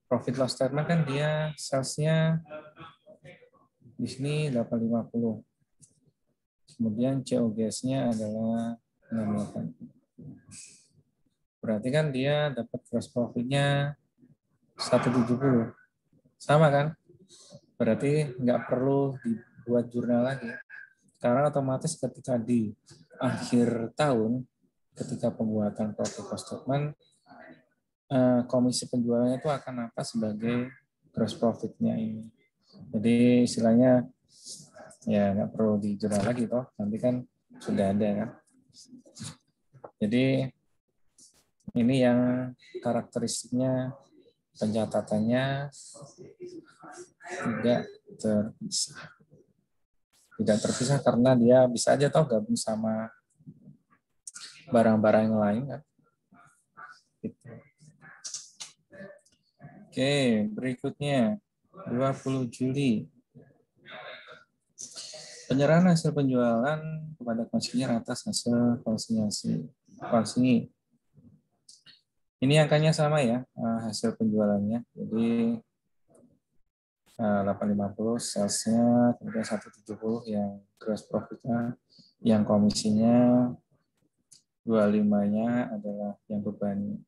Profit loss statement kan dia salesnya di sini 850. Kemudian COGS-nya adalah 68. Berarti kan dia dapat gross profit-nya 170. Sama kan? Berarti nggak perlu dibuat jurnal lagi. Karena otomatis ketika di akhir tahun, ketika pembuatan profit loss statement, komisi penjualannya itu akan apa sebagai gross profit-nya ini. Jadi istilahnya ya nggak perlu di jurnal lagi toh, nanti kan sudah ada kan. Jadi ini yang karakteristiknya pencatatannya tidak terpisah karena dia bisa aja toh gabung sama barang-barang yang lain kan. Gitu. Oke, berikutnya 20 Juli. Penyerahan hasil penjualan kepada konsinyir atas hasil konsinyii. Ini angkanya sama ya, hasil penjualannya. Jadi 850 salesnya, kemudian 170 yang gross profitnya, yang komisinya 25-nya adalah yang beban.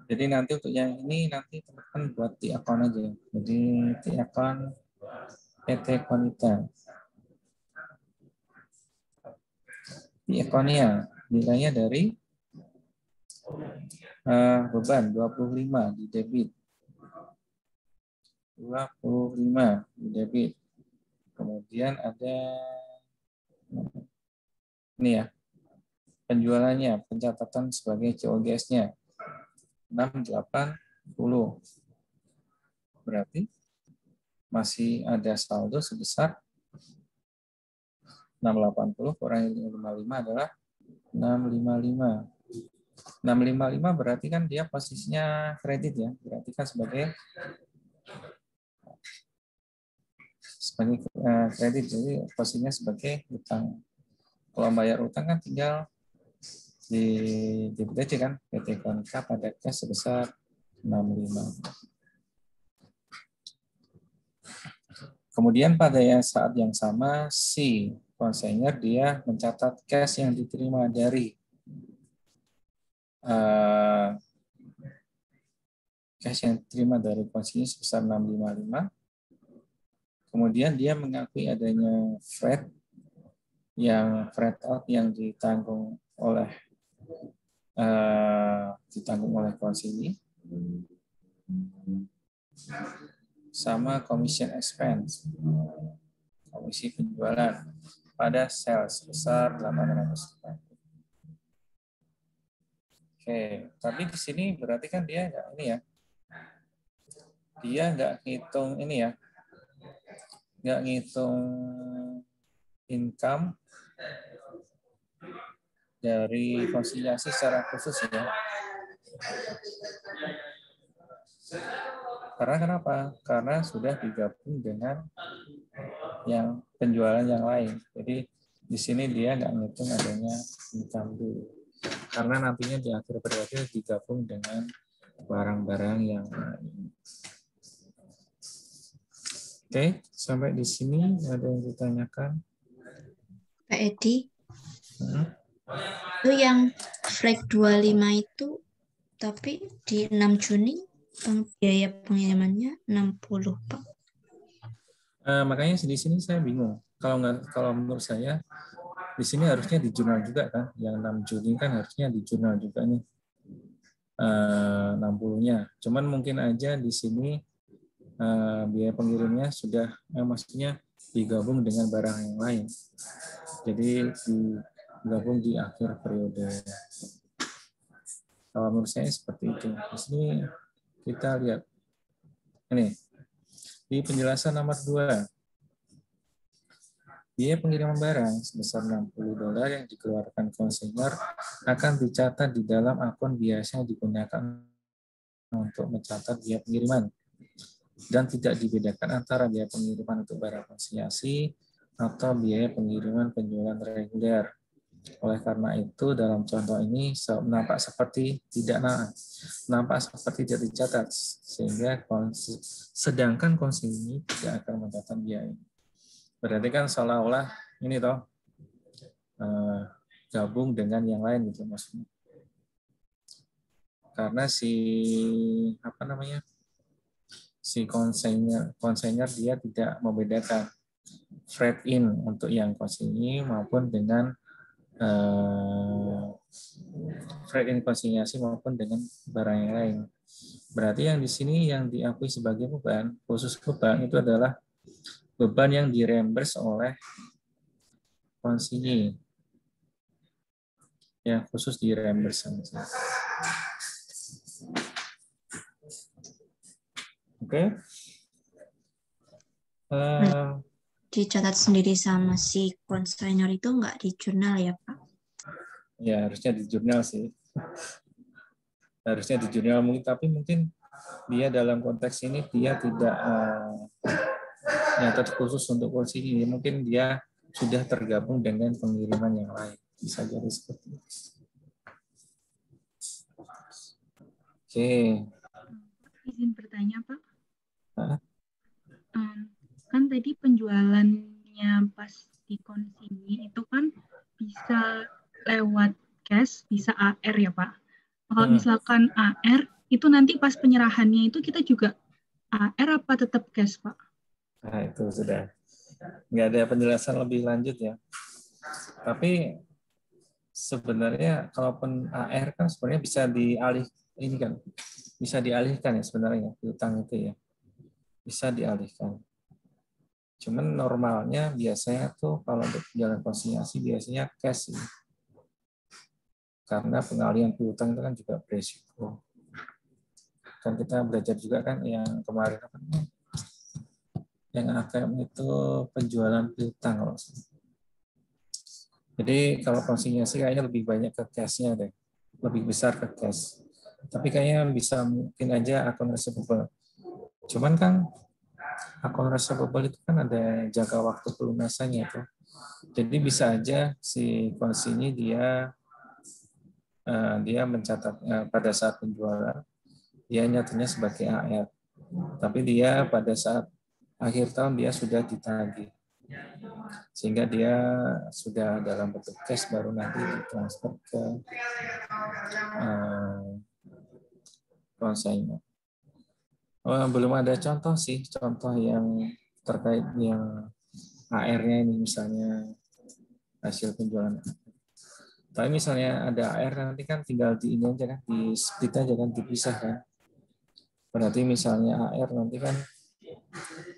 Jadi nanti untuk yang ini nanti teman-teman buat di account aja. Jadi di account PT Konita. Di akunnya nilainya dari beban 25 di debit. 25 di debit. Kemudian ada ini ya. Penjualannya, pencatatan sebagai COGS-nya 680. Berarti masih ada saldo sebesar 680 kurang 55 adalah 655. 655 berarti kan dia posisinya kredit ya. Berarti kan sebagai kredit, jadi posisinya sebagai utang. Kalau bayar utang kan tinggal di debit aja kan, PT Konka pada cash sebesar 65. Kemudian pada saat yang sama si konsinyir dia mencatat cash yang diterima dari cash yang diterima dari konsinyir sebesar 655. Kemudian dia mengakui adanya freight out yang ditanggung oleh konsinyir sama commission expense, komisi penjualan pada sales sebesar 800. Oke, tapi di sini berarti kan dia nggak ini ya, dia nggak ngitung ini ya, nggak ngitung income dari konsiliasi secara khusus ya. Karena kenapa? Karena sudah digabung dengan yang penjualan yang lain. Jadi di sini dia nggak ngitung adanya income dulu. Karena nantinya di akhir periode digabung dengan barang-barang yang lain. Oke, sampai di sini ada yang ditanyakan? Pak Edi? Itu yang Freak 25 itu, tapi di 6 Juni biaya pengirimannya 60, Pak. Makanya di sini saya bingung. Kalau menurut saya di sini harusnya di jurnal juga kan. Yang 6 Juni kan harusnya di jurnal juga nih. 60-nya. Cuman mungkin aja di sini biaya pengirimnya sudah maksudnya digabung dengan barang yang lain. Jadi digabung di akhir periode. Kalau menurut saya seperti itu. Di sini kita lihat ini di penjelasan nomor 2. Biaya pengiriman barang sebesar $60 yang dikeluarkan konsumer akan dicatat di dalam akun biasa yang digunakan untuk mencatat biaya pengiriman dan tidak dibedakan antara biaya pengiriman untuk barang konsinyasi atau biaya pengiriman penjualan reguler. Oleh karena itu, dalam contoh ini nampak seperti tidak dicatat, sehingga sedangkan konsumen tidak akan mencatat biaya. Berarti kan seolah-olah ini toh gabung dengan yang lain gitu maksudnya. Karena si konsainer dia tidak membedakan freight in untuk yang konsinyasi maupun dengan freight in konsinyasi maupun dengan barang yang lain. Berarti yang di sini yang diakui sebagai beban, khusus beban itu adalah beban yang direimburse oleh konsinyi. Ya, khusus direimburse. Oke. Dicatat sendiri sama si konsainer itu nggak di jurnal ya, Pak? Ya, harusnya di jurnal sih. Harusnya di jurnal mungkin, tapi mungkin dia dalam konteks ini dia tidak nyatat khusus untuk kursi ini. Mungkin dia sudah tergabung dengan pengiriman yang lain. Bisa jadi seperti itu. Oke. Izin bertanya, Pak. Hah? Kan tadi penjualannya pas di konsinyasi itu kan bisa lewat cash, bisa AR ya, Pak. Kalau misalkan AR, itu nanti pas penyerahannya itu kita juga AR apa tetap cash, Pak? Nah, itu sudah. Nggak ada penjelasan lebih lanjut ya. Tapi sebenarnya kalaupun AR kan sebenarnya bisa dialihkan ya sebenarnya piutang itu ya. Bisa dialihkan. Cuman normalnya biasanya tuh kalau untuk jalan konsinyasi biasanya cash sih. Karena pengalihan piutang itu kan juga beresiko. Kan kita belajar juga kan yang kemarin apa namanya? Yang ATM itu penjualan piutang. Jadi kalau konsinyasi kayaknya lebih banyak ke cash-nya deh. Lebih besar ke cash. Tapi kayaknya bisa mungkin aja akun receivable. Cuman kan akun receivable itu kan ada jangka waktu pelunasannya tuh. Jadi bisa aja si konsinyi dia mencatat pada saat penjualan dia nyatanya sebagai AR. Tapi dia pada saat akhir tahun dia sudah ditagih. Sehingga dia sudah dalam bentuk cash baru nanti ditransfer ke konsinyur. Belum ada contoh sih, contoh yang terkait yang AR-nya ini misalnya hasil penjualan. Tapi misalnya ada AR nanti kan tinggal di ini aja kan, di split aja kan, dipisah kan. Berarti misalnya AR nanti kan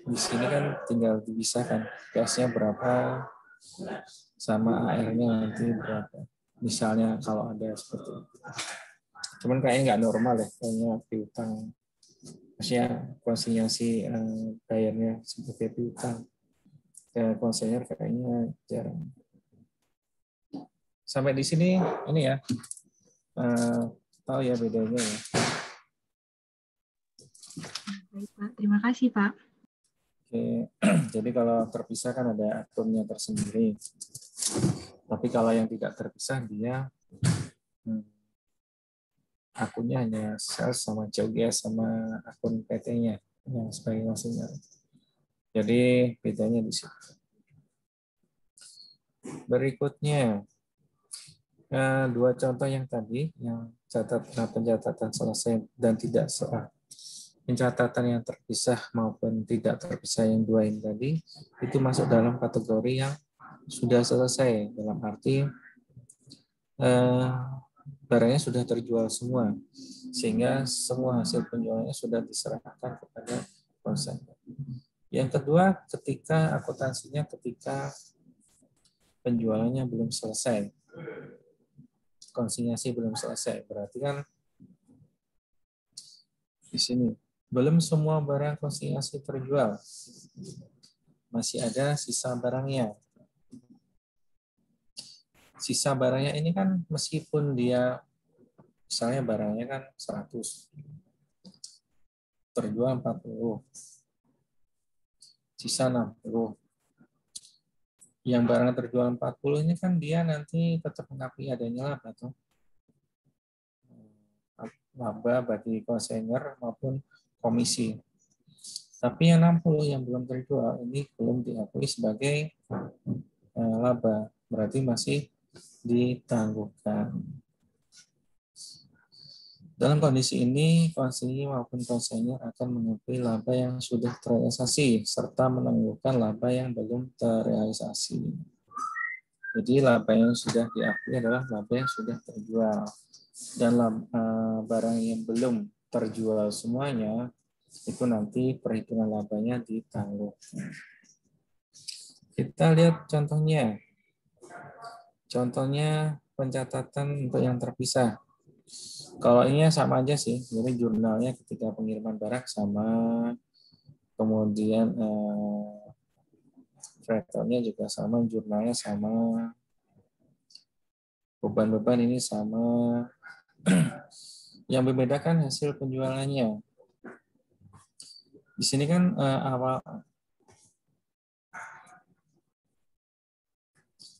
di sini kan tinggal dipisahkan cash-nya berapa sama AR-nya nanti berapa. Misalnya kalau ada seperti itu. Cuman kayaknya nggak normal ya, kayaknya piutang. Maksudnya konsinyasi bayarnya sebagai piutang. Konsinyur kayaknya jarang. Sampai di sini ini ya, tahu ya bedanya ya. Baik, Pak. Terima kasih, Pak. Oke, jadi kalau terpisah kan ada akunnya tersendiri. Tapi kalau yang tidak terpisah dia akunnya hanya sales sama COGS sama akun PT-nya yang sebagai konsinyur. Jadi bedanya di situ. Berikutnya Dua contoh yang tadi, yang pencatatan selesai dan tidak pencatatan yang terpisah maupun tidak terpisah yang dua ini tadi, itu masuk dalam kategori yang sudah selesai, dalam arti barangnya sudah terjual semua, sehingga semua hasil penjualannya sudah diserahkan kepada konsumen. Yang kedua, ketika akuntansinya ketika penjualannya belum selesai, konsinyasi belum selesai, berarti kan di sini belum semua barang konsinyasi terjual, masih ada sisa barangnya. Sisa barangnya ini kan meskipun dia misalnya barangnya kan 100, terjual 40, sisa 60. Yang barang terjual 40 ini kan dia nanti tetap mengakui adanya laba tuh. Laba bagi konsinyur maupun komisi. Tapi yang 60 yang belum terjual ini belum diakui sebagai laba, berarti masih ditangguhkan. Dalam kondisi ini, konsinyur maupun konsinyur akan mengakui laba yang sudah terrealisasi serta menangguhkan laba yang belum terrealisasi. Jadi laba yang sudah diakui adalah laba yang sudah terjual. Dan barang yang belum terjual semuanya, itu nanti perhitungan labanya ditangguhkan. Kita lihat contohnya. Contohnya pencatatan untuk yang terpisah. Kalau ini sama aja sih, jadi jurnalnya ketika pengiriman barang sama, kemudian freighternya juga sama, jurnalnya sama, beban-beban ini sama. Yang membedakan hasil penjualannya. Di sini kan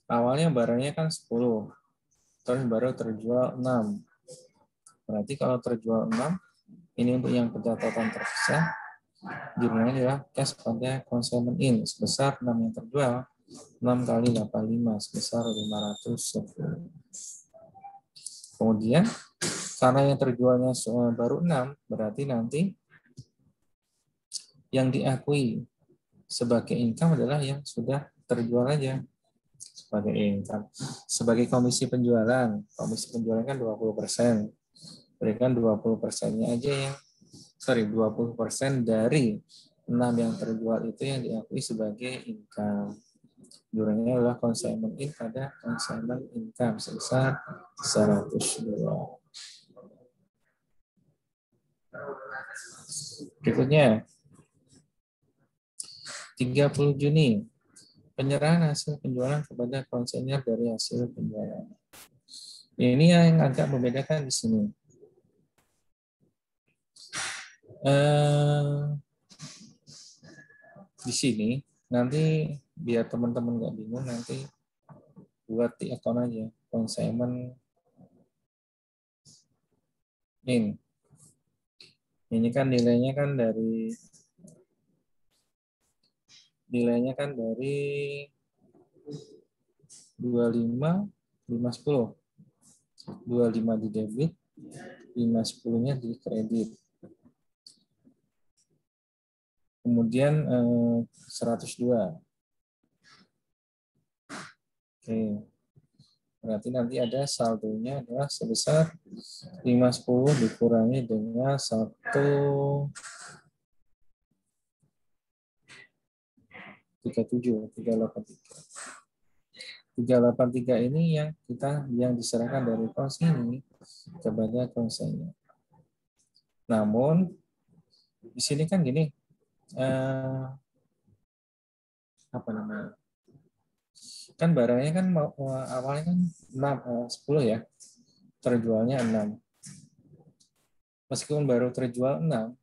awalnya barangnya kan 10, terus baru terjual 6. Berarti kalau terjual 6, ini untuk yang pencatatan terpisah, jurnalnya adalah cash pada consignment in sebesar 6 yang terjual, 6 kali 85 sebesar 510. Kemudian, karena yang terjualnya baru 6, berarti nanti yang diakui sebagai income adalah yang sudah terjual aja sebagai income. Sebagai komisi penjualan kan 20%. Berikan 20%-nya aja yang 20% dari 6 yang terjual itu yang diakui sebagai income. Jurnalnya adalah consignment in pada consignment income sebesar 102. Berikutnya 30 Juni penyerahan hasil penjualan kepada konsinyur dari hasil penjualan. Ini yang agak membedakan di sini. Di sini nanti biar teman-teman nggak bingung, nanti buat di akun aja consignment in. Ini kan nilainya kan dari 25, 510. 25 di debit, 510-nya di kredit. Kemudian 102. Oke. Berarti nanti ada saldonya adalah sebesar 510 dikurangi dengan 383 ini yang diserahkan dari konsinyur kepada konsinyur. Namun di sini kan gini, apa namanya? Kan barangnya kan awalnya kan 10 ya, terjualnya 6. Meskipun baru terjual 6,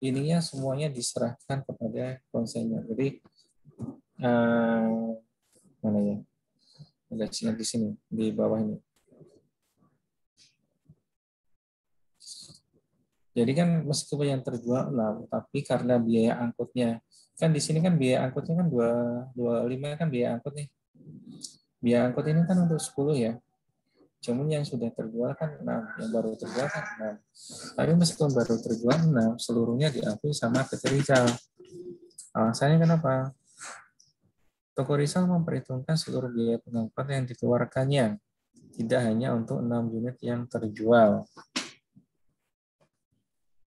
ininya semuanya diserahkan kepada konsinyur. Jadi mana ya? Ada di sini di bawah ini. Jadi kan meskipun yang terjual 6, tapi karena biaya angkutnya kan di sini kan biaya angkutnya kan 25 kan biaya angkut nih. Biaya angkut ini kan untuk 10 ya. Cuma yang sudah terjual kan 6, yang baru terjual kan 6. Tapi meskipun baru terjual 6, seluruhnya diakui sama PT Rizal. Alasannya kenapa? Toko Rizal memperhitungkan seluruh biaya pengangkutan yang dikeluarkannya, tidak hanya untuk 6 unit yang terjual.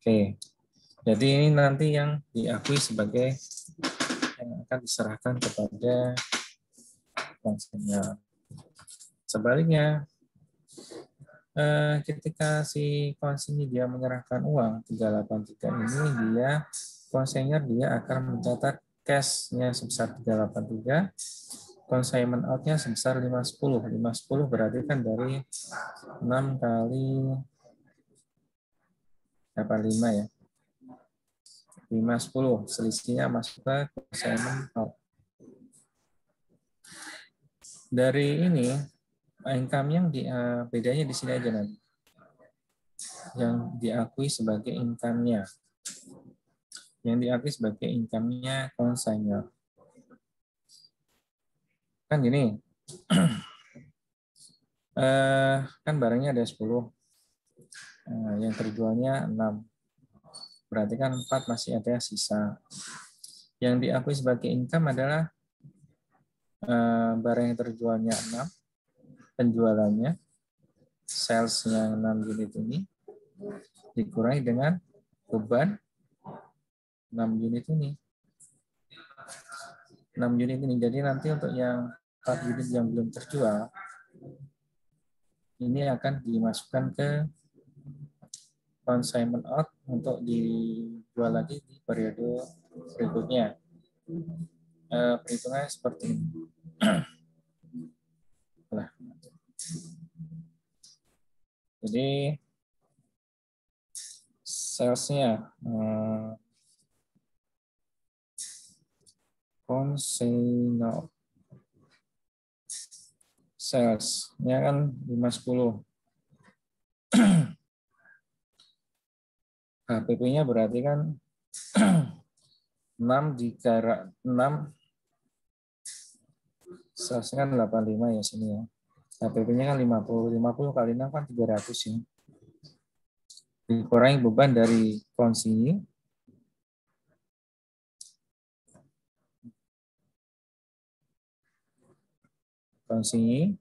Oke, jadi ini nanti yang diakui sebagai yang akan diserahkan kepada konsumen. Sebaliknya, ketika si konsinyur dia menyerahkan uang 383 ini, dia konsinyur dia akan mencatat cash-nya sebesar 383, consignment out-nya sebesar 510. 510 berarti kan dari 6 kali 5 ya. 510 selisihnya masuk ke consignment out. Dari ini income yang bedanya di sini aja nanti. Yang diakui sebagai income-nya. Yang diakui sebagai income-nya konsinyur. Kan gini. Kan barangnya ada 10. Yang terjualnya 6. Berarti kan 4 masih ada sisa. Yang diakui sebagai income adalah barang yang terjualnya 6, penjualannya, sales-nya 6 unit ini, dikurangi dengan beban 6 unit ini. 6 unit ini. Jadi nanti untuk yang 4 unit yang belum terjual, ini akan dimasukkan ke consignment out untuk dijual lagi di periode berikutnya. Perhitungannya seperti ini. Nah. Jadi salesnya consignment salesnya kan 510. HPP-nya berarti kan 6 dikali 6 salesnya kan 85 ya sini ya. HPP-nya kan 50. 50 kali 6 kan 300 ya. Dikurangi beban dari konsinyur. Konsinyur.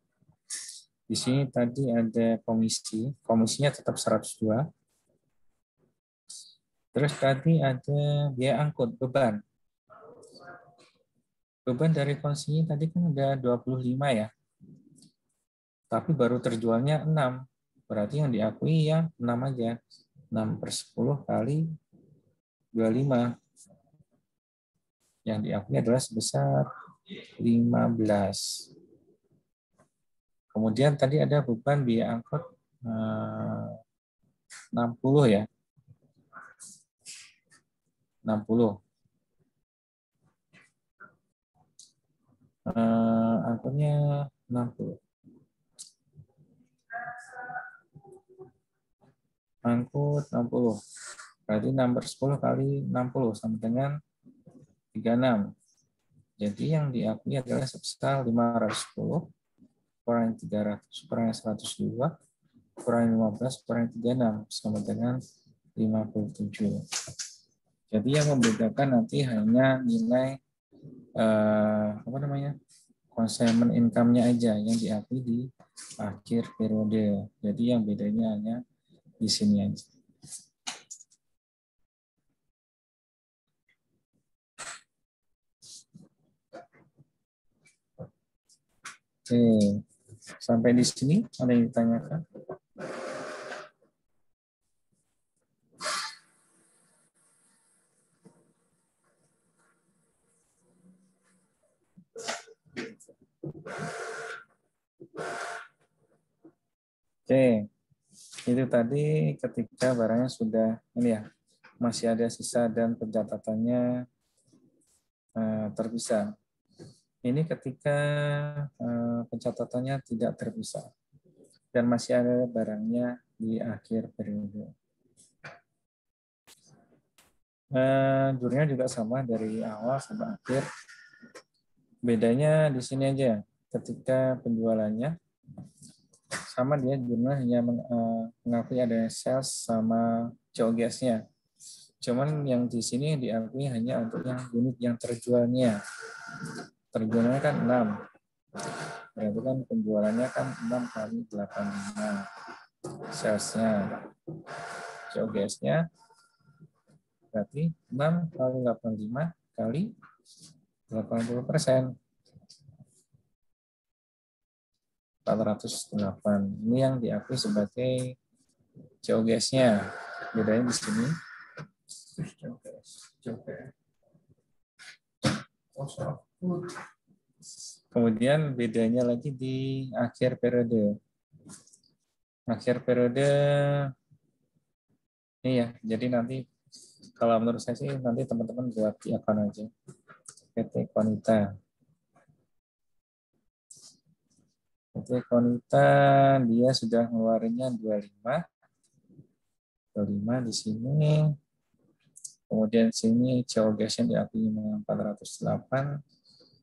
Di sini tadi ada komisi. Komisinya tetap 102. Terus tadi ada biaya angkut, beban. Beban dari konsinyur tadi kan ada 25 ya. Tapi baru terjualnya 6. Berarti yang diakui ya 6 aja. 6/10 kali 25. Yang diakui adalah sebesar 15. Kemudian tadi ada beban biaya angkut 60 ya. 60. Angkutnya 60. Angkut 60. Berarti 6/10 kali 60 sama dengan 36. Jadi yang diakui adalah sebesar 510 kurangi 300 kurangi 102 kurangi 15 kurangi 36 sama dengan 57. Jadi yang membedakan nanti hanya nilai consignment income-nya aja yang diakui di akhir periode. Jadi yang bedanya hanya di sini aja. Oke, sampai di sini ada yang ditanyakan? Oke, itu tadi ketika barangnya sudah ini ya masih ada sisa dan pencatatannya terpisah. Ini ketika pencatatannya tidak terpisah dan masih ada barangnya di akhir periode. Jurnya juga sama dari awal sampai akhir. Bedanya di sini aja, ketika penjualannya sama dia jurnal hanya mengakui ada sales sama COGS-nya. Cuman yang di sini diakui hanya untuk yang unit yang terjualnya. Terjualnya kan 6. Berarti kan penjualannya kan 6 kali 85. Salesnya. COGS-nya berarti 6 kali 85 kali 80%. 408. Ini yang diakui sebagai COGS-nya. Bedanya di sini. Kemudian bedanya lagi di akhir periode. Akhir periode ini ya. Jadi nanti kalau menurut saya sih nanti teman-teman buat di akun aja. PT Konita. PT Konita dia sudah ngeluarinnya 25 di sini. Kemudian sini COGS-nya diakui 408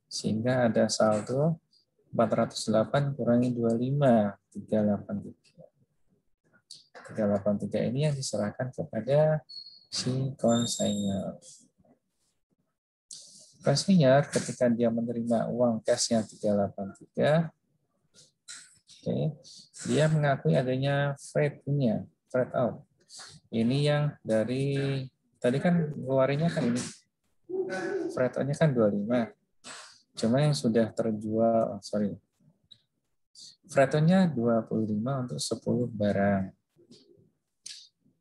sehingga ada saldo 408 kurangi 25 383. 383 ini yang diserahkan kepada si konsinyur. Konsinyur ketika dia menerima uang cash-nya 383, dia mengakui adanya freight-nya, freight out. Ini yang dari tadi kan keluarnya kan ini. Freight out-nya kan 25. Cuma yang sudah terjual, freight out-nya 25 untuk 10 barang.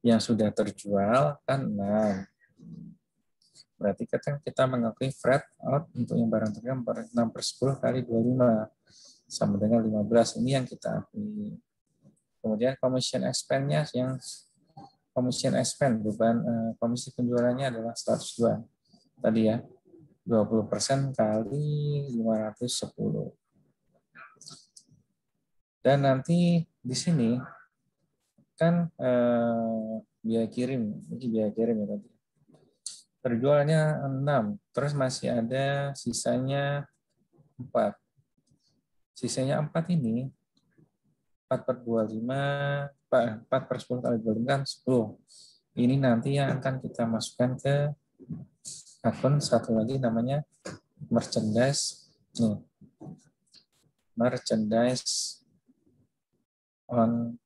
Yang sudah terjual kan 6. Berarti kita mengakui freight out untuk yang barang terjual 6/10 kali 25. Sama dengan 15. Ini yang kita akui. Kemudian commission expense-nya yang commission expense beban komisi penjualannya adalah 102. Tadi ya. 20% kali 510. Dan nanti di sini kan biaya kirim, ini biaya kirim ya tadi. Terjualnya 6, terus masih ada sisanya 4. Sisanya 4 ini 4/25, 4/10 kali 25 kan 10. Ini nanti yang akan kita masukkan ke akun satu lagi namanya merchandise. Nih. Merchandise on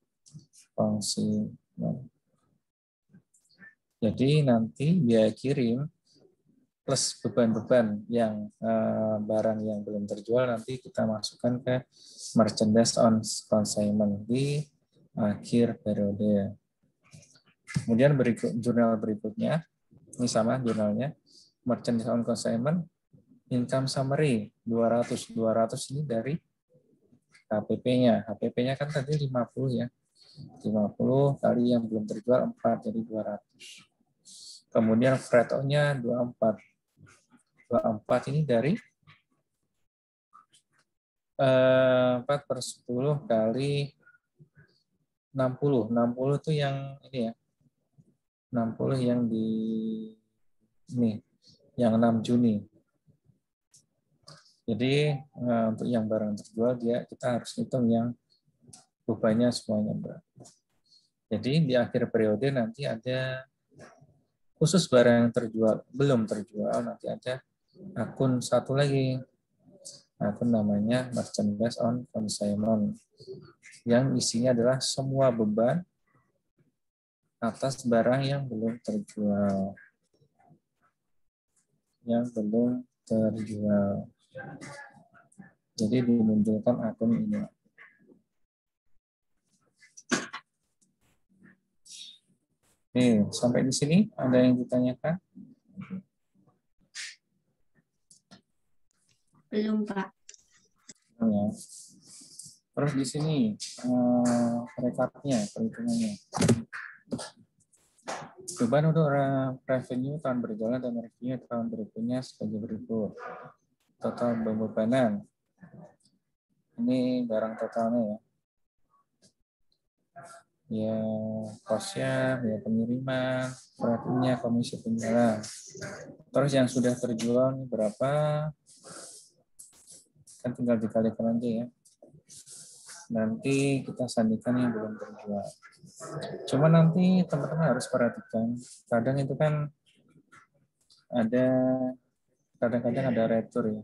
consignment. Jadi nanti biaya kirim plus beban-beban yang barang yang belum terjual nanti kita masukkan ke merchandise on consignment di akhir periode. Kemudian jurnal berikutnya, ini sama jurnalnya, merchandise on consignment, income summary 200 ini dari HPP-nya. HPP-nya kan tadi 50 ya. 50 kali yang belum terjual 4 jadi 200. Kemudian freight out-nya 24. 24 ini dari 4/10 kali 60. 60 itu yang ini ya. 60 yang di ini, yang 6 Juni. Jadi untuk yang barang terjual kita harus hitung yang bebannya semuanya berapa. Jadi di akhir periode nanti ada khusus barang yang belum terjual, nanti ada akun satu lagi. Akun namanya merchandise on consignment. Yang isinya adalah semua beban atas barang yang belum terjual. Jadi dimunculkan akun ini. Sampai di sini ada yang ditanyakan? Belum, Pak. Ya. Terus di sini rekapnya, perhitungannya. Beban untuk revenue tahun berjalan dan revenue tahun berikutnya sebagai berikut. Total bebanan. Ini barang totalnya ya. Ya, kosnya, ya pengiriman, perhatiannya, komisi penjualan. Terus yang sudah terjual ini berapa? Kan tinggal dikalikan aja ya. nanti kita sandingkan yang belum terjual. Cuma nanti teman-teman harus perhatikan, kadang itu kan ada kadang-kadang ada retur ya.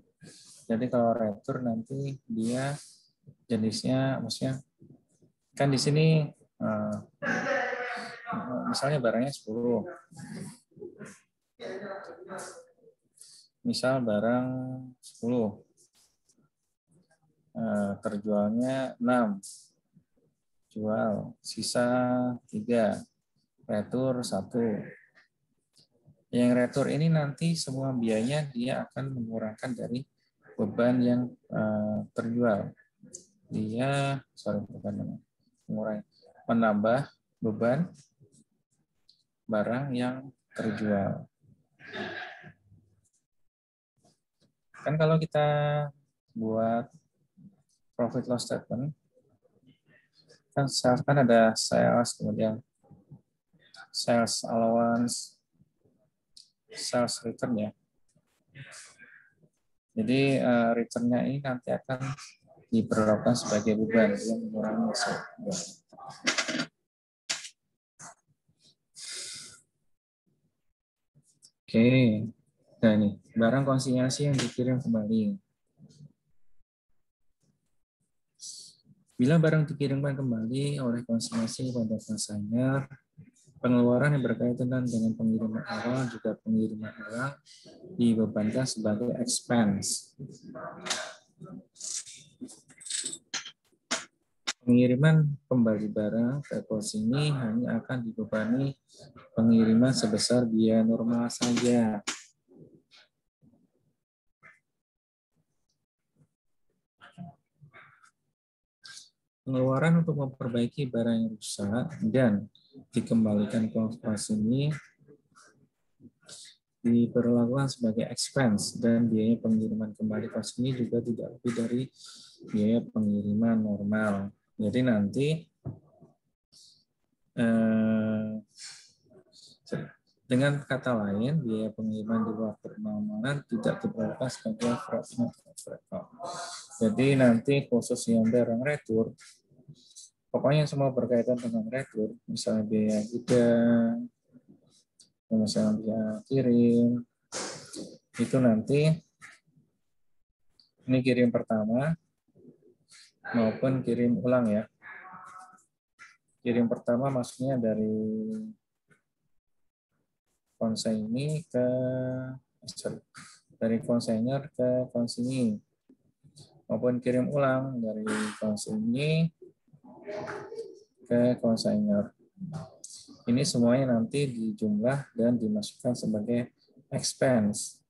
Jadi kalau retur nanti dia jenisnya, maksudnya kan di sini misalnya barangnya 10. Misal barang 10. Terjualnya 6. Jual, sisa 3. Retur 1. Yang retur ini nanti semua biayanya dia akan mengurangkan dari beban yang terjual. Dia menambah beban barang yang terjual. Kan kalau kita buat profit loss statement, kan ada sales, kemudian sales allowance, sales return ya. Jadi return-nya ini nanti akan diperlakukan sebagai beban yang mengurangi beban. Oke, nah ini barang konsinyasi yang dikirim kembali. Bila barang dikirimkan kembali oleh konsinyasi pada konsainer, pengeluaran yang berkaitan dengan pengiriman awal juga pengiriman ulang dibebankan sebagai expense. Pengiriman kembali barang ke konsinyasi hanya akan dibebani pengiriman sebesar biaya normal saja. Pengeluaran untuk memperbaiki barang yang rusak dan dikembalikan ke konsinyasi diperlakukan sebagai expense dan biaya pengiriman kembali konsinyasi juga tidak lebih dari biaya pengiriman normal. Jadi nanti dengan kata lain, biaya pengiriman di luar pernormalan tidak diperlakukan sebagai fraction of record. Jadi nanti khusus yang barang retur, pokoknya semua berkaitan dengan retur, misalnya biaya gudang, misalnya biaya kirim, itu nanti ini kirim pertama maupun kirim ulang ya. Kirim pertama maksudnya dari konsainer ke konsinyasi, maupun kirim ulang dari konsinyasi ke konsainer. Ini semuanya nanti dijumlah dan dimasukkan sebagai expense.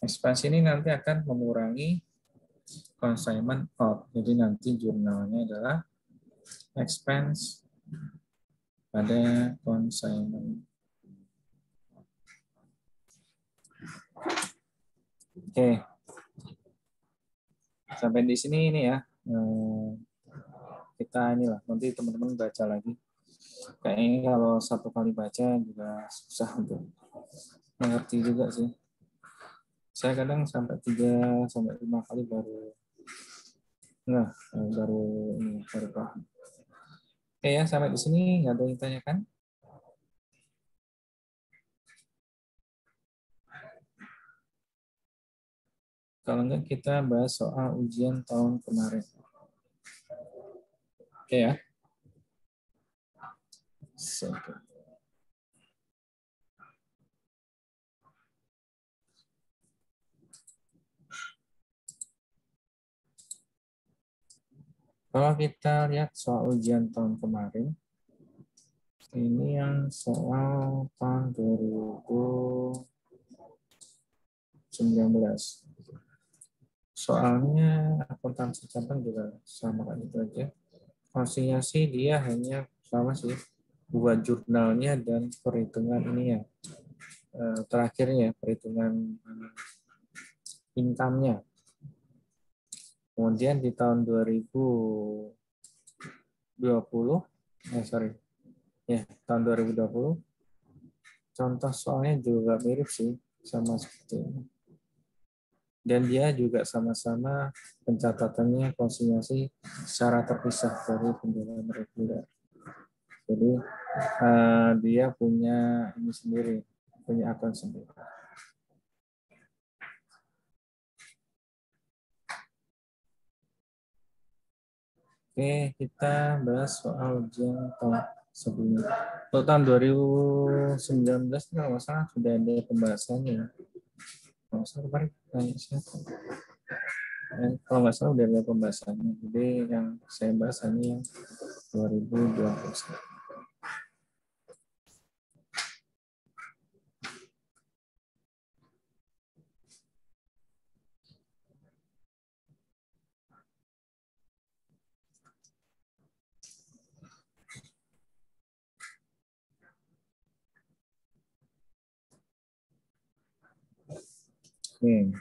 Expense ini nanti akan mengurangi consignment out. Jadi nanti jurnalnya adalah expense pada consignment. Oke. Sampai di sini ini ya. Kita inilah, nanti teman-teman baca lagi. Kayaknya kalau satu kali baca juga susah untuk mengerti juga sih. Saya kadang sampai 3-5 kali baru paham. Oke ya, sampai di sini nggak ada yang tanyakan? Kalau enggak kita bahas soal ujian tahun kemarin. Oke ya. Kalau kita lihat soal ujian tahun kemarin, ini yang soal tahun 2019. Soalnya akuntansi cabang juga sama kan itu aja. Konsinyasi dia hanya sama sih, buat jurnalnya dan perhitungan ini ya. Terakhirnya perhitungan income-nya. Kemudian di tahun 2020, tahun 2020, contoh soalnya juga mirip sih sama seperti ini. Dan dia juga sama-sama pencatatannya konsinyasi secara terpisah dari penjualan reguler. Jadi dia punya ini sendiri, punya akun sendiri. Oke, kita bahas soal ujian tahun sebelumnya. Untuk tahun 2019 kalau nggak salah sudah ada pembahasannya. Kalau nggak salah kemarin tanya siapa? Kalau nggak salah udah ada pembahasannya. Jadi yang saya bahas hanya yang 2021. Oke.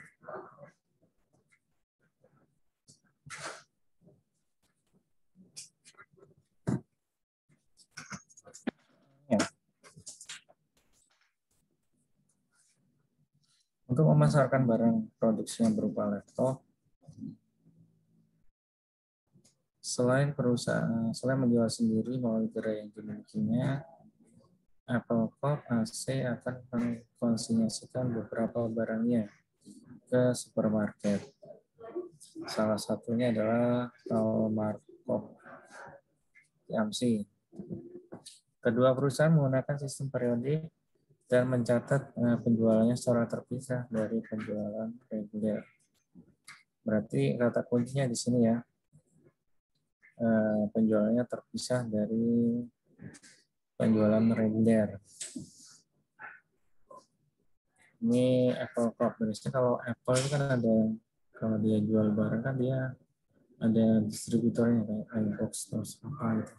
Ya. Untuk memasarkan barang produksi yang berupa laptop, selain menjual sendiri melalui gerai yang dimilikinya, Apple Corp AC akan mengkonsinyasikan beberapa barangnya ke supermarket. Salah satunya adalah Markov TMC. Kedua perusahaan menggunakan sistem periodik dan mencatat penjualannya secara terpisah dari penjualan reguler. Berarti kata kuncinya di sini ya, penjualannya terpisah dari penjualan reguler. Ini Apple Corp. Biasanya kalau Apple itu kan ada, kalau dia jual barang kan dia ada distributornya kayak iBox terus apa gitu.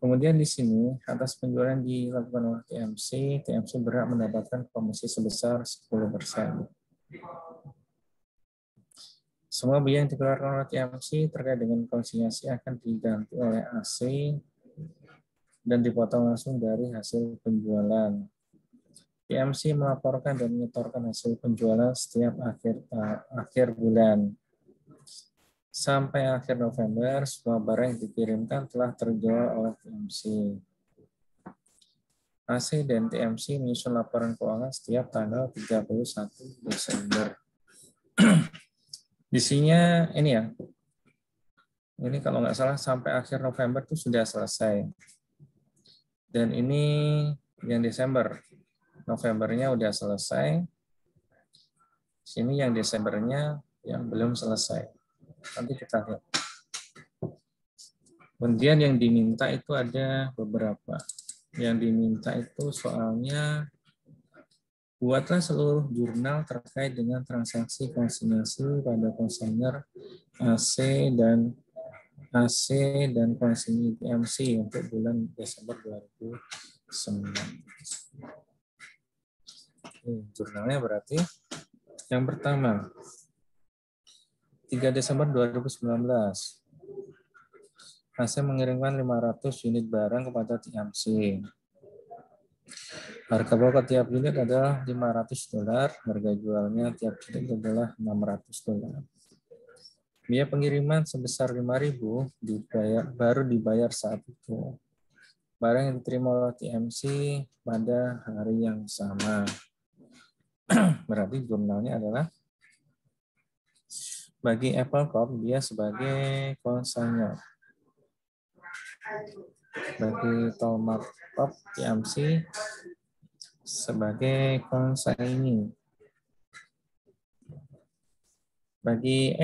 Kemudian di sini atas penjualan dilakukan oleh TMC berhak mendapatkan komisi sebesar 10%. Semua biaya yang dikeluarkan oleh TMC terkait dengan konsinyasi akan diganti oleh AC dan dipotong langsung dari hasil penjualan. TMC melaporkan dan menyetorkan hasil penjualan setiap akhir bulan. Sampai akhir November, semua barang yang dikirimkan telah terjual oleh TMC. AC dan TMC menyusun laporan keuangan setiap tanggal 31 Desember. Di sini ini ya, ini kalau nggak salah sampai akhir November itu sudah selesai. Dan ini yang Desember. Novembernya udah selesai. Sini yang Desembernya yang belum selesai. Nanti kita lihat. Kemudian yang diminta itu ada beberapa. Yang diminta itu soalnya buatlah seluruh jurnal terkait dengan transaksi konsinyasi pada kontainer AC dan konsinyasi TMC untuk bulan Desember 2019. Jurnalnya berarti yang pertama 3 Desember 2019 AC mengirimkan 500 unit barang kepada TMC. Harga pokok tiap unit adalah $500, harga jualnya tiap unit adalah $600. Biaya pengiriman sebesar 5.000 baru dibayar saat itu. Barang yang diterima oleh TMC pada hari yang sama. Berarti jurnalnya adalah bagi Apple Corp dia sebagai konsinyur. Bagi Tolmar Corp TMC sebagai konsinyur. Bagi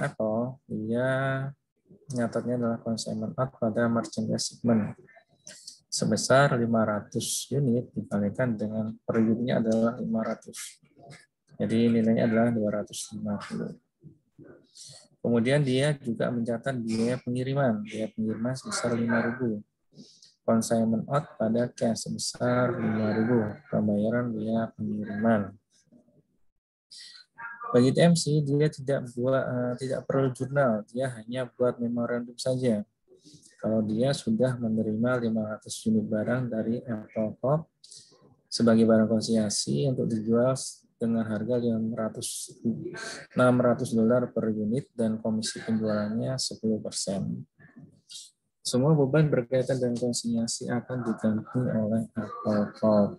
Apple dia nyatatnya adalah consignment note pada merchandise segment sebesar 500 unit dikalikan dengan per unitnya adalah 500. Jadi nilainya adalah 250. Kemudian dia juga mencatat biaya pengiriman sebesar 5.000. Consignment out pada cash sebesar 5.000. Pembayaran biaya pengiriman. Bagi TMC dia tidak perlu jurnal, dia hanya buat memorandum saja. Kalau dia sudah menerima 500 unit barang dari Apple Corp sebagai barang konsinyasi untuk dijual dengan harga $600 per unit dan komisi penjualannya 10%. Semua beban berkaitan dengan konsinyasi akan ditanggung oleh Apple Corp.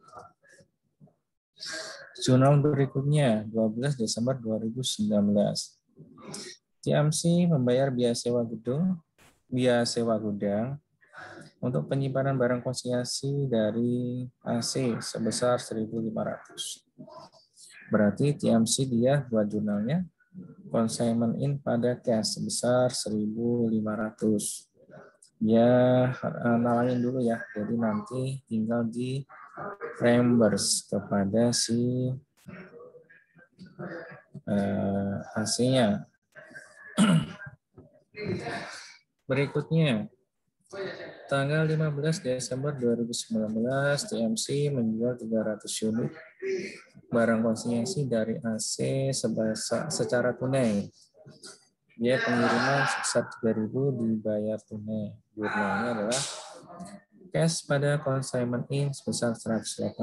Jurnal berikutnya, 12 Desember 2019. TMC membayar biaya sewa gudang untuk penyimpanan barang konsinyasi dari AC sebesar 1.500. Berarti TMC dia buat jurnalnya consignment in pada cash sebesar 1.500. Ya, nalangin dulu ya. Jadi nanti tinggal di reimburse kepada si AC-nya. Berikutnya, tanggal 15 Desember 2019, TMC menjual 300 unit barang konsinyasi dari AC secara tunai. Dia pengiriman sebesar 3.000 dibayar tunai. Jurnalnya adalah cash pada consignment in sebesar 180.000.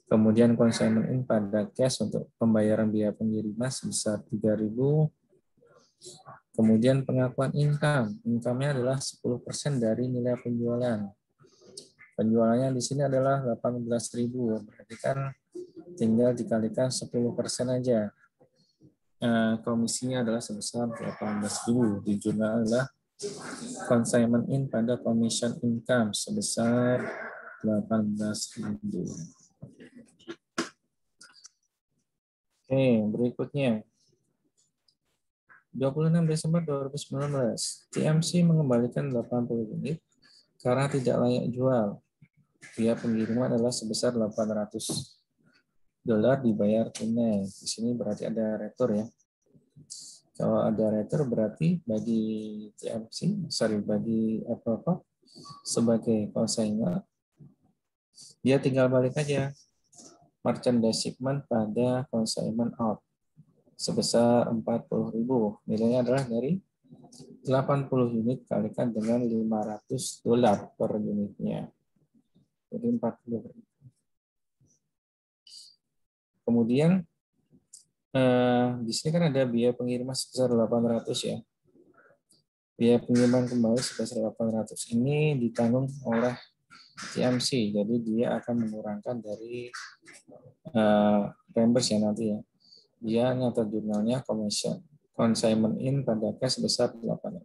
Kemudian consignment in pada cash untuk pembayaran biaya pengiriman sebesar 3.000. Kemudian pengakuan income. Income-nya adalah 10% dari nilai penjualan. Penjualannya di sini adalah 18.000. Berarti kan tinggal dikalikan 10% aja. Komisinya adalah sebesar 18.000. Di jurnal adalah consignment in pada commission income sebesar 18.000. Oke, berikutnya. 26 Desember 2019, TMC mengembalikan 80 unit karena tidak layak jual. Biaya pengiriman adalah sebesar $800 dibayar tunai. Di sini berarti ada retur ya. Kalau ada retur berarti bagi TMC, bagi apa sebagai consignor, dia tinggal balik aja merchandise shipment pada consignment out sebesar 40.000. Nilainya adalah dari 80 unit kalikan dengan $500 per unitnya. Jadi 40.000. Kemudian di sini kan ada biaya pengiriman sebesar 800 ya. Biaya pengiriman kembali sebesar 800 ini ditanggung oleh TMC. Jadi dia akan mengurangkan dari reimburse ya nanti ya. Dia nyatat jurnalnya commission consignment in pada cash sebesar 800.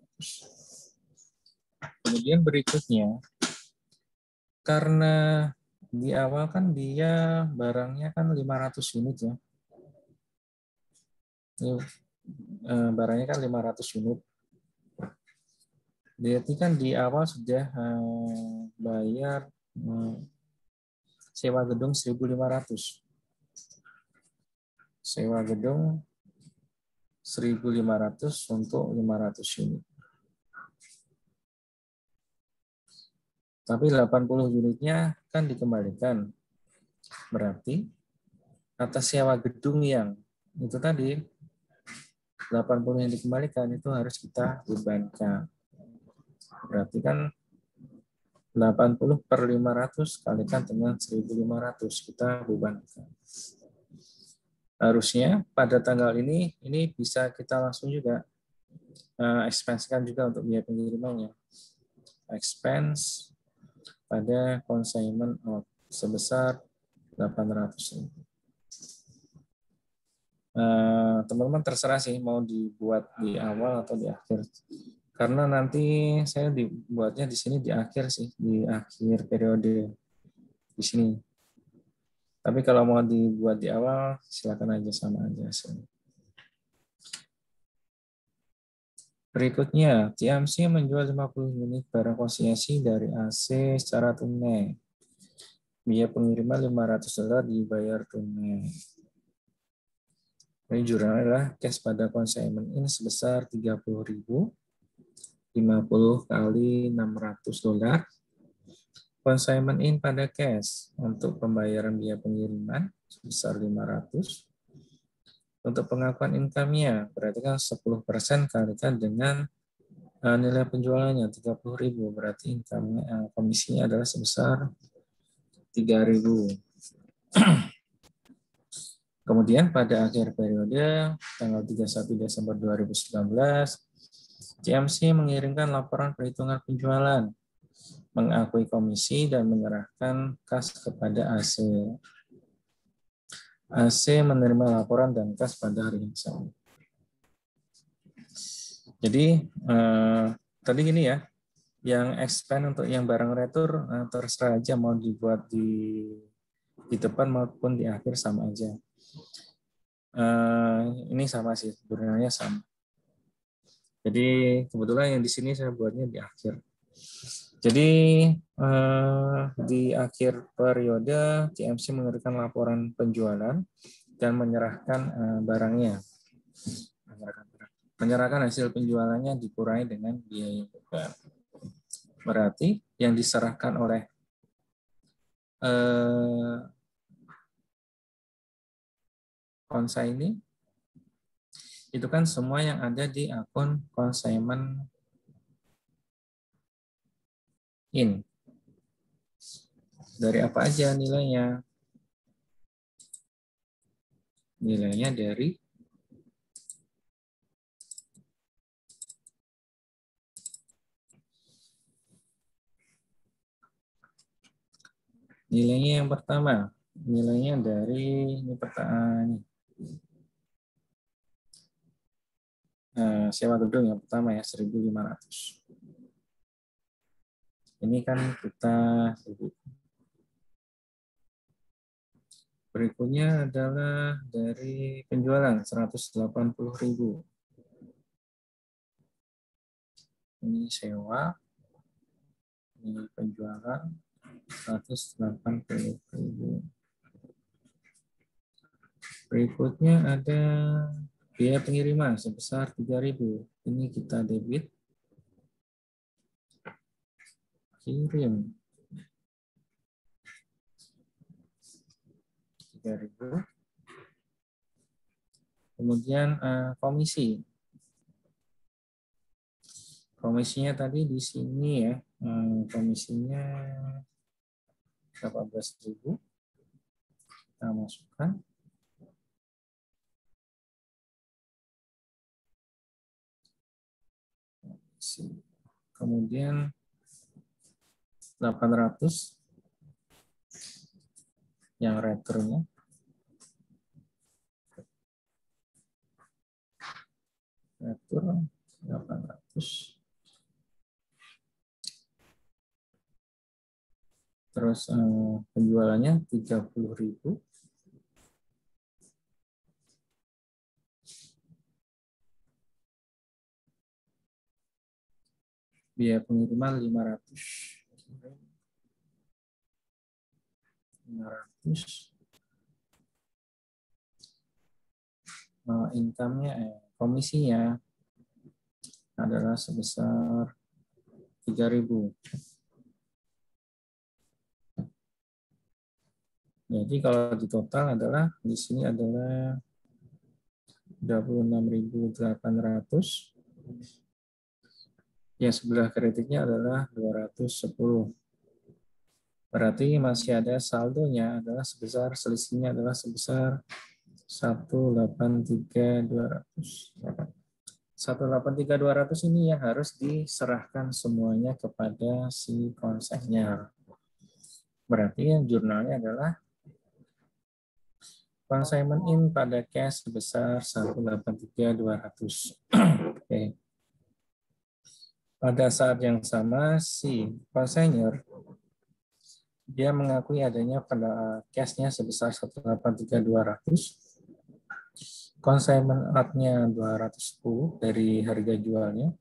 Kemudian berikutnya, karena di awal kan dia barangnya kan 500 unit ya. Ini, barangnya kan 500 unit. Berarti kan di awal sudah bayar sewa gedung 1.500. Sewa gedung 1.500 untuk 500 unit. Tapi 80 unitnya kan dikembalikan. Berarti atas sewa gedung yang itu tadi 80 yang dikembalikan itu harus kita bebankan. Berarti kan 80 per 500 kalikan dengan 1.500 kita bebankan. Harusnya pada tanggal ini bisa kita langsung juga expense-kan juga untuk biaya pengirimannya. Expense pada consignment out sebesar 800.000. Teman-teman terserah sih mau dibuat di awal atau di akhir. Karena nanti saya dibuatnya di sini di akhir sih, di akhir periode di sini. Tapi kalau mau dibuat di awal, silakan aja, sama aja. Berikutnya, TMC menjual 50 unit barang konsinyasi dari AC secara tunai. Biaya pengiriman $500 dibayar tunai. Ini jurnal adalah cash pada consignment in sebesar 30.000, 50 kali $600. Consignment in pada cash untuk pembayaran biaya pengiriman sebesar 500. Untuk pengakuan income-nya, berarti kan 10% kalikan dengan nilai penjualannya 30.000, berarti income-nya, komisinya adalah sebesar 3.000. Kemudian pada akhir periode tanggal 31 Desember 2019, CMC mengirimkan laporan perhitungan penjualan, mengakui komisi dan menyerahkan kas kepada AC. AC menerima laporan dan kas pada hari yang sama. Jadi tadi gini ya, yang expand untuk yang barang retur terserah aja mau dibuat di depan maupun di akhir sama aja. Ini sama sih, sebenarnya sama. Jadi kebetulan yang di sini saya buatnya di akhir. Jadi di akhir periode CMC mengeluarkan laporan penjualan dan menyerahkan barangnya. Menyerahkan hasil penjualannya dikurangi dengan biaya beban. Berarti yang diserahkan oleh consignee itu kan semua yang ada di akun consignment in. Dari apa aja nilainya? Nilainya dari nilainya yang pertama, nilainya dari ini pertanyaan sewa gedung yang pertama ya 1.500. Ini kan kita berikutnya adalah dari penjualan 180.000. Ini sewa, ini penjualan 180.000. Berikutnya ada biaya pengiriman sebesar 3.000. Ini kita debit. Kirim 3.000. Kemudian komisi. Komisinya tadi di sini ya. Komisinya 18.000. Kita masukkan. Kemudian 800 yang returnya. Retur 800. Terus penjualannya 30.000. Biaya pengiriman 500. Income-nya komisinya adalah sebesar 3.000. Jadi kalau di total adalah di sini adalah 26.800. Yang sebelah kreditnya adalah 210. Berarti masih ada saldonya adalah sebesar, selisihnya adalah sebesar 183.200. 183.200 ini yang harus diserahkan semuanya kepada si konsignor. Berarti yang jurnalnya adalah consignment in pada cash sebesar 183.200. Oke. Pada saat yang sama si konsignor dia mengakui adanya pada cash-nya sebesar 183.200. Consignment out-nya 210 dari harga jualnya.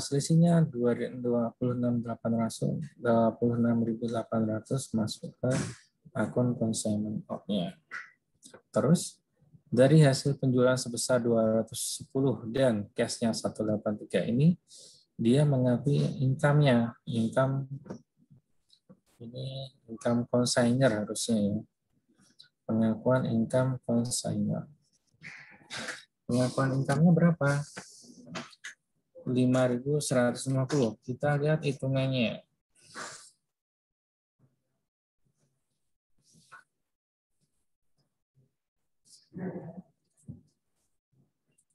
Selisihnya 26.800 masuk ke akun consignment out-nya. Terus dari hasil penjualan sebesar 210 dan cash-nya 183 ini dia mengakui income-nya. Income ini income consignor harusnya ya. Pengakuan income consignor. Pengakuan income-nya berapa? 5.150. Kita lihat hitungannya.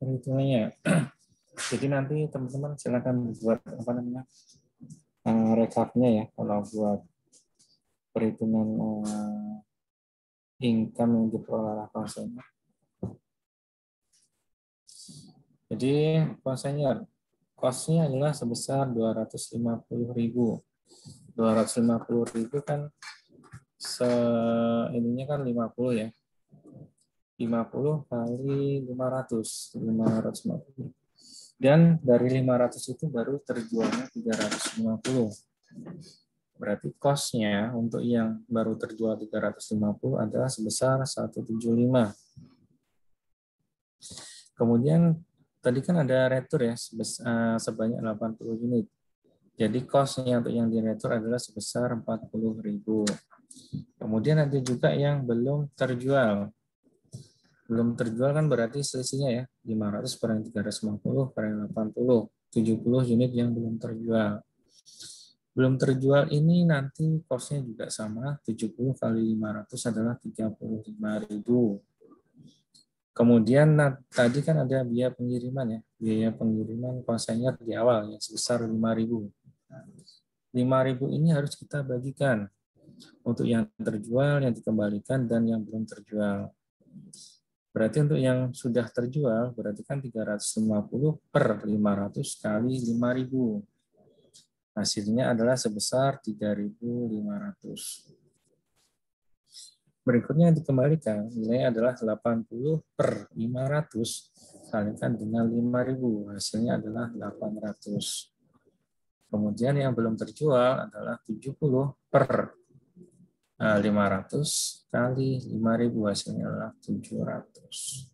Perhitungannya. Jadi nanti teman-teman silakan buat rekapnya ya kalau buat perhitungan income yang diperoleh konselor. Jadi konselor cost-nya adalah sebesar 250.000. 250.000 kan ininya kan 50 ya. 50 kali 550. Dan dari 500 itu baru terjualnya 350. Berarti cost-nya untuk yang baru terjual 350 adalah sebesar 175. Kemudian tadi kan ada retur ya sebanyak 80 unit. Jadi cost-nya untuk yang diretur adalah sebesar 40.000. Kemudian ada juga yang belum terjual. Belum terjual kan berarti selisihnya ya 500 per yang 350 per yang 80. 70 unit yang belum terjual. Belum terjual ini nanti cost-nya juga sama. 70 kali 500 adalah 35.000. Kemudian tadi kan ada biaya pengiriman ya. Biaya pengiriman konsinyur di awal yang sebesar 5.000. 5.000 ini harus kita bagikan untuk yang terjual, yang dikembalikan, dan yang belum terjual. Berarti untuk yang sudah terjual, berarti kan 350 per 500 kali 5.000. Hasilnya adalah sebesar 3.500. Berikutnya yang dikembalikan, nilainya adalah 80 per 500 kalikan dengan 5.000. Hasilnya adalah 800. Kemudian yang belum terjual adalah 70 per 500 kali 5.000, hasilnya adalah 700.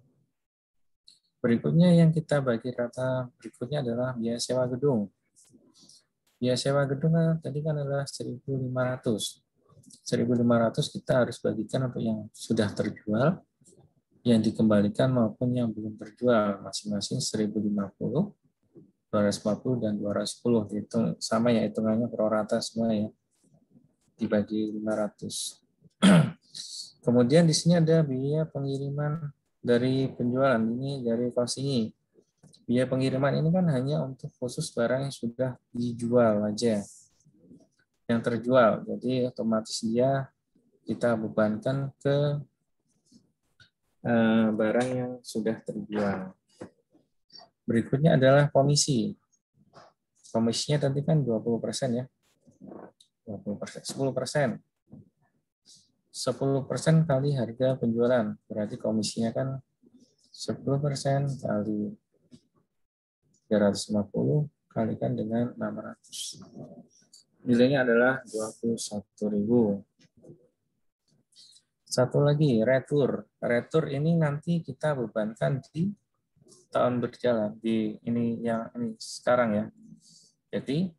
Berikutnya yang kita bagi rata berikutnya adalah biaya sewa gedung. Biaya sewa gedung tadi kan adalah 1.500. 1.500 kita harus bagikan untuk yang sudah terjual, yang dikembalikan maupun yang belum terjual, masing-masing 1.050. 240 dan 210 hitung sama ya, hitungannya pro rata semua ya, dibagi 500. Kemudian di sini ada biaya pengiriman dari penjualan, ini dari konsinyii. Biaya pengiriman ini kan hanya untuk khusus barang yang sudah dijual aja, yang terjual, jadi otomatis dia kita bebankan ke barang yang sudah terjual. Berikutnya adalah komisi. Komisinya tadi kan 20% ya. 20%, 10%. 10% kali harga penjualan. Berarti komisinya kan 10% kali 350 kalikan dengan 600. Nilainya adalah 21.000. Satu lagi, retur. Retur ini nanti kita bebankan di tahun berjalan, di ini yang ini sekarang ya. Jadi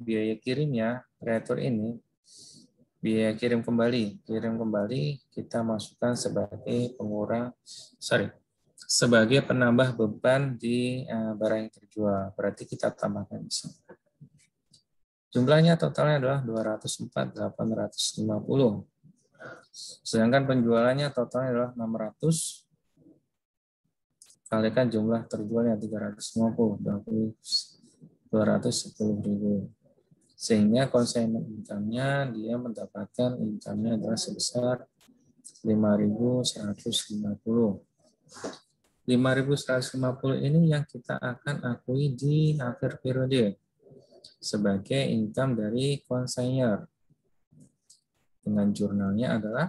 biaya kirim ya, retur ini biaya kirim kembali kita masukkan sebagai sebagai penambah beban di barang yang terjual. Berarti kita tambahkan di sini. Jumlahnya totalnya adalah 204.850. Sedangkan penjualannya totalnya adalah 600. Kalikan jumlah terjualnya 350, 210.000. Sehingga konsumen income-nya dia mendapatkan income-nya adalah sebesar 5.150. 5.150 ini yang kita akan akui di akhir periode sebagai income dari konsinyur. Dengan jurnalnya adalah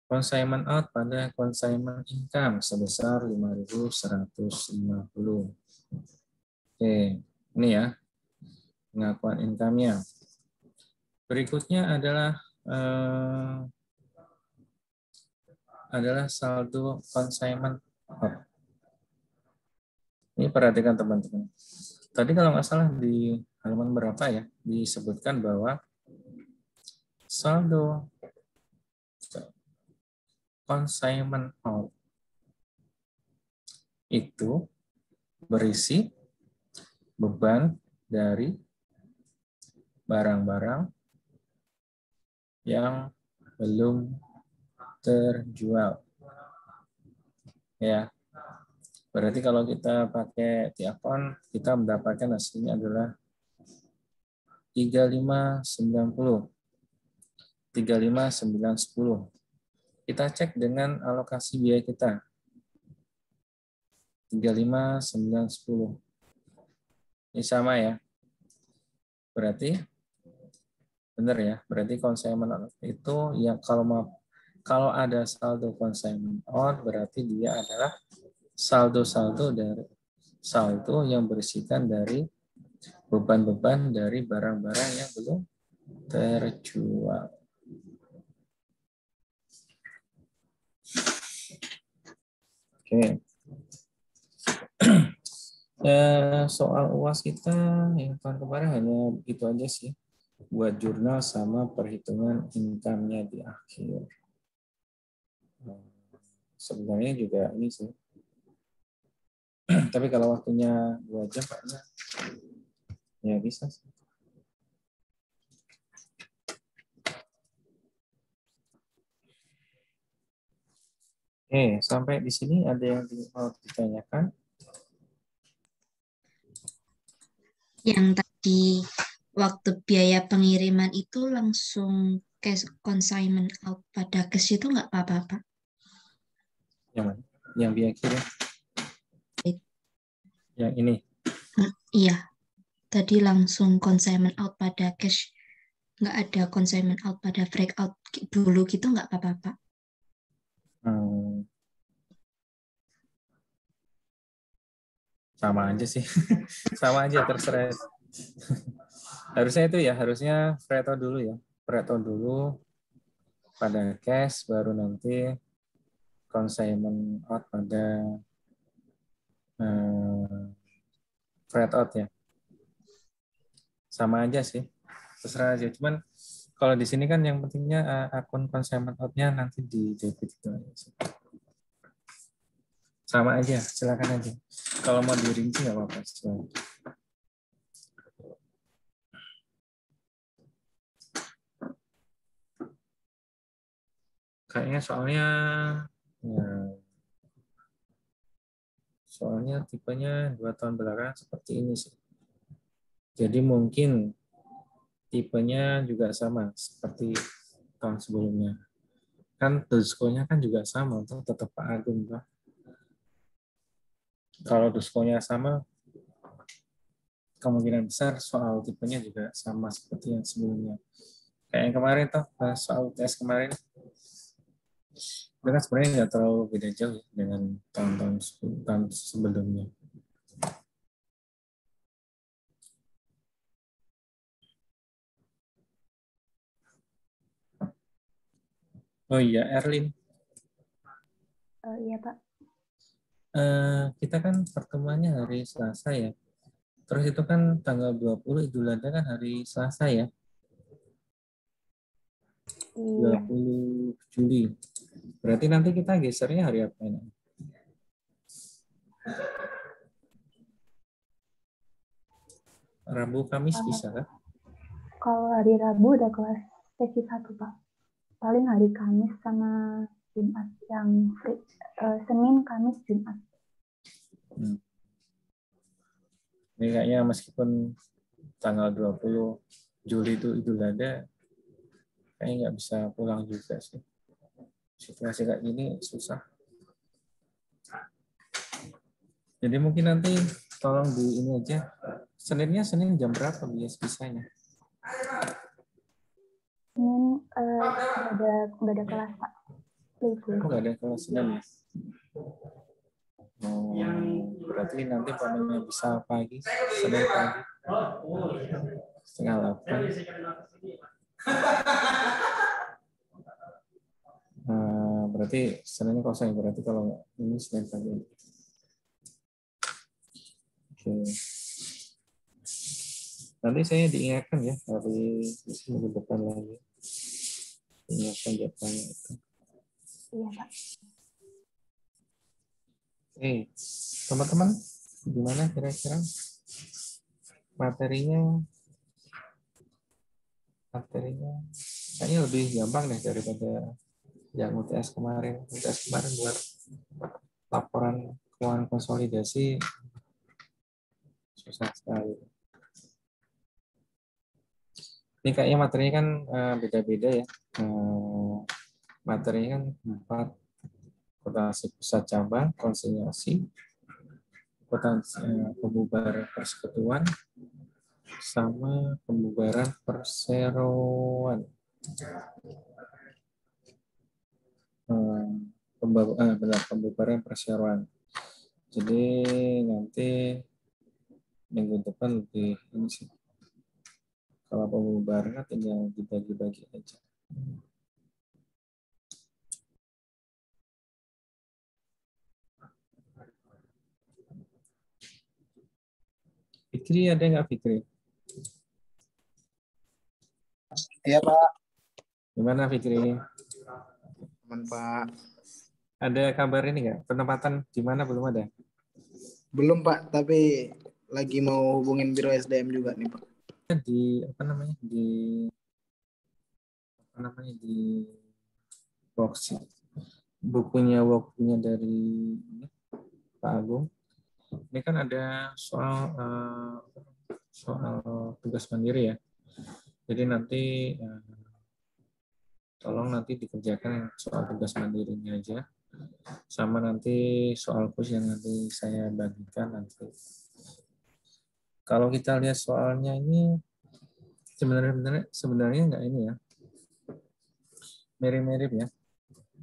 consignment out pada consignment income sebesar 5.150. Oke, ini ya pengakuan income-nya. Berikutnya adalah saldo consignment out. Ini perhatikan teman-teman. Tadi kalau nggak salah di halaman berapa ya disebutkan bahwa saldo consignment out itu berisi beban dari barang-barang yang belum terjual. Ya. Berarti kalau kita pakai Tiakon, kita mendapatkan hasilnya adalah 3590. 35910. Kita cek dengan alokasi biaya kita. 35910. Ini sama ya. Berarti benar ya. Berarti consignment out itu yang kalau ada saldo consignment out berarti dia adalah saldo yang berisikan dari beban-beban dari barang-barang yang belum terjual. Oke. Soal UAS kita yang tahun kemarin hanya itu aja sih. Buat jurnal sama perhitungan income-nya di akhir. Sebenarnya juga ini sih. Tapi kalau waktunya 2 jam kayaknya ya bisa sih. Oke, sampai di sini ada yang mau ditanyakan? Yang tadi waktu biaya pengiriman itu langsung cash consignment out pada cash itu nggak apa-apa, Pak? Yang mana? Yang biaya kirim? Yang ini? Iya, tadi langsung consignment out pada cash. Nggak ada consignment out pada break out dulu gitu nggak apa-apa, Pak? Sama aja sih. Sama aja, terserah. Harusnya itu ya, harusnya Preto dulu ya. Preto dulu pada cash, baru nanti consignment out pada freight out ya. Sama aja sih. Terserah aja. Cuman kalau di sini kan yang pentingnya akun consignment out-nya nanti di debit itu aja sih. Sama aja, silakan aja. Kalau mau dirinci nggak apa-apa. Kayaknya soalnya tipenya 2 tahun belakangan seperti ini sih. Jadi mungkin tipenya juga sama seperti tahun sebelumnya. Kan diskonya kan juga sama untuk tetap Pak Agung, Pak. Kalau diskonya sama, kemungkinan besar soal tipenya juga sama seperti yang sebelumnya. Kayak yang kemarin toh, soal UTS kemarin, itu kan sebenarnya nggak terlalu beda jauh dengan tahun sebelumnya. Oh iya, Erlin. Iya, Pak. Kita kan pertemuannya hari Selasa ya. Terus itu kan tanggal 20 Idul Adha kan hari Selasa ya. Iya. 20 Juli. Berarti nanti kita gesernya hari apa ini? Rabu, Kamis bisa kan? Kalau hari Rabu udah kelas sesi 1, Pak. Paling hari Kamis sama Jumat yang free. Senin, Kamis, Jumat. Ini kayaknya meskipun tanggal 20 Juli itu Idul Adha, kayaknya nggak bisa pulang juga sih. Situasi kayak gini susah. Jadi mungkin nanti tolong di ini aja. Senin jam berapa biasanya? Senin nggak ada kelas, Pak. Nggak ada kelas Senin ya? Berarti nanti pokoknya bisa pagi, Senin pagi. 7:30. Berarti Senin kosong, berarti kalau ini Senin pagi. Oke. Nanti saya diingatkan ya dari minggu depan lagi. Ingatkan jadwalnya itu. Iya, Pak. Oke, teman-teman, gimana kira-kira materinya kayaknya lebih gampang deh daripada yang UTS kemarin. UTS kemarin buat laporan keuangan konsolidasi susah sekali. Ini kayaknya materinya kan beda-beda ya. Materinya kan 4, akuntansi pusat cabang, konsinyasi, akuntansi pembubaran persekutuan, sama pembubaran perseroan. Benar, pembubaran perseroan. Jadi nanti minggu depan lebih ini sih. Kalau pembubarannya tinggal dibagi-bagi aja. Fikri ada nggak Fikri? Iya Pak. Gimana Fikri? Aman Pak. Ada kabar ini nggak? Penempatan di mana belum ada? Belum Pak, tapi lagi mau hubungin Biro SDM juga nih Pak. Di box bukunya dari Pak Agung. Ini kan ada soal tugas mandiri ya. Jadi nanti tolong nanti dikerjakan soal tugas mandirinya aja. Sama nanti soal kuis yang nanti saya bagikan nanti. Kalau kita lihat soalnya ini sebenarnya nggak ini ya. Mirip-mirip ya.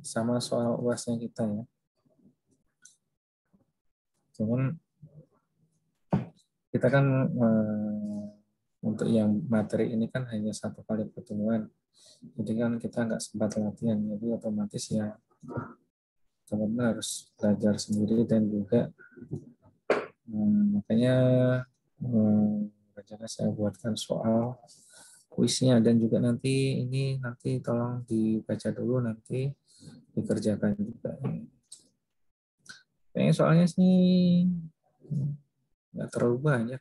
Sama soal UASnya kita ya. Cuman kita kan untuk yang materi ini kan hanya 1 kali pertemuan. Jadi kan kita nggak sempat latihan. Jadi otomatis ya teman-teman harus belajar sendiri dan juga makanya rencana saya buatkan soal kuisnya dan juga nanti tolong dibaca dulu nanti dikerjakan juga. Kayaknya soalnya sih nggak terlalu banyak,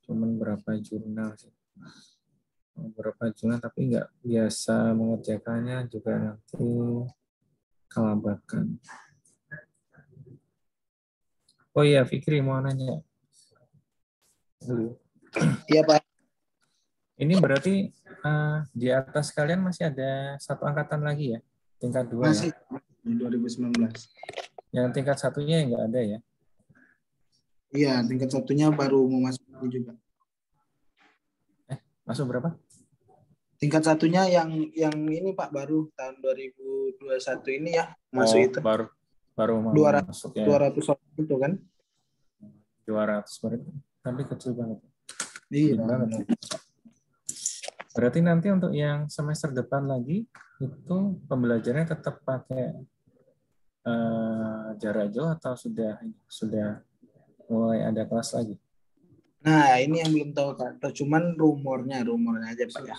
cuman berapa jurnal sih, tapi nggak biasa mengerjakannya juga nanti kelabakan. Oh iya, Fikri mau nanya. Iya Pak. Ini berarti di atas kalian masih ada 1 angkatan lagi ya? Tingkat 2 masih ya? Di 2019. Yang tingkat 1-nya nggak ada ya? Iya, tingkat 1-nya baru mau masuk juga. Masuk berapa? Tingkat 1-nya yang ini Pak, baru tahun 2021 ini ya masuk itu. Baru mau 200, masuk ya. 200 orang itu kan? 200 berarti, tapi kecil banget. Iya. Banget. Berarti nanti untuk yang semester depan lagi itu pembelajarannya tetap pakai jarak jauh atau sudah mulai ada kelas lagi? Nah, ini yang belum tahu Pak. Cuman rumornya aja Pak ya.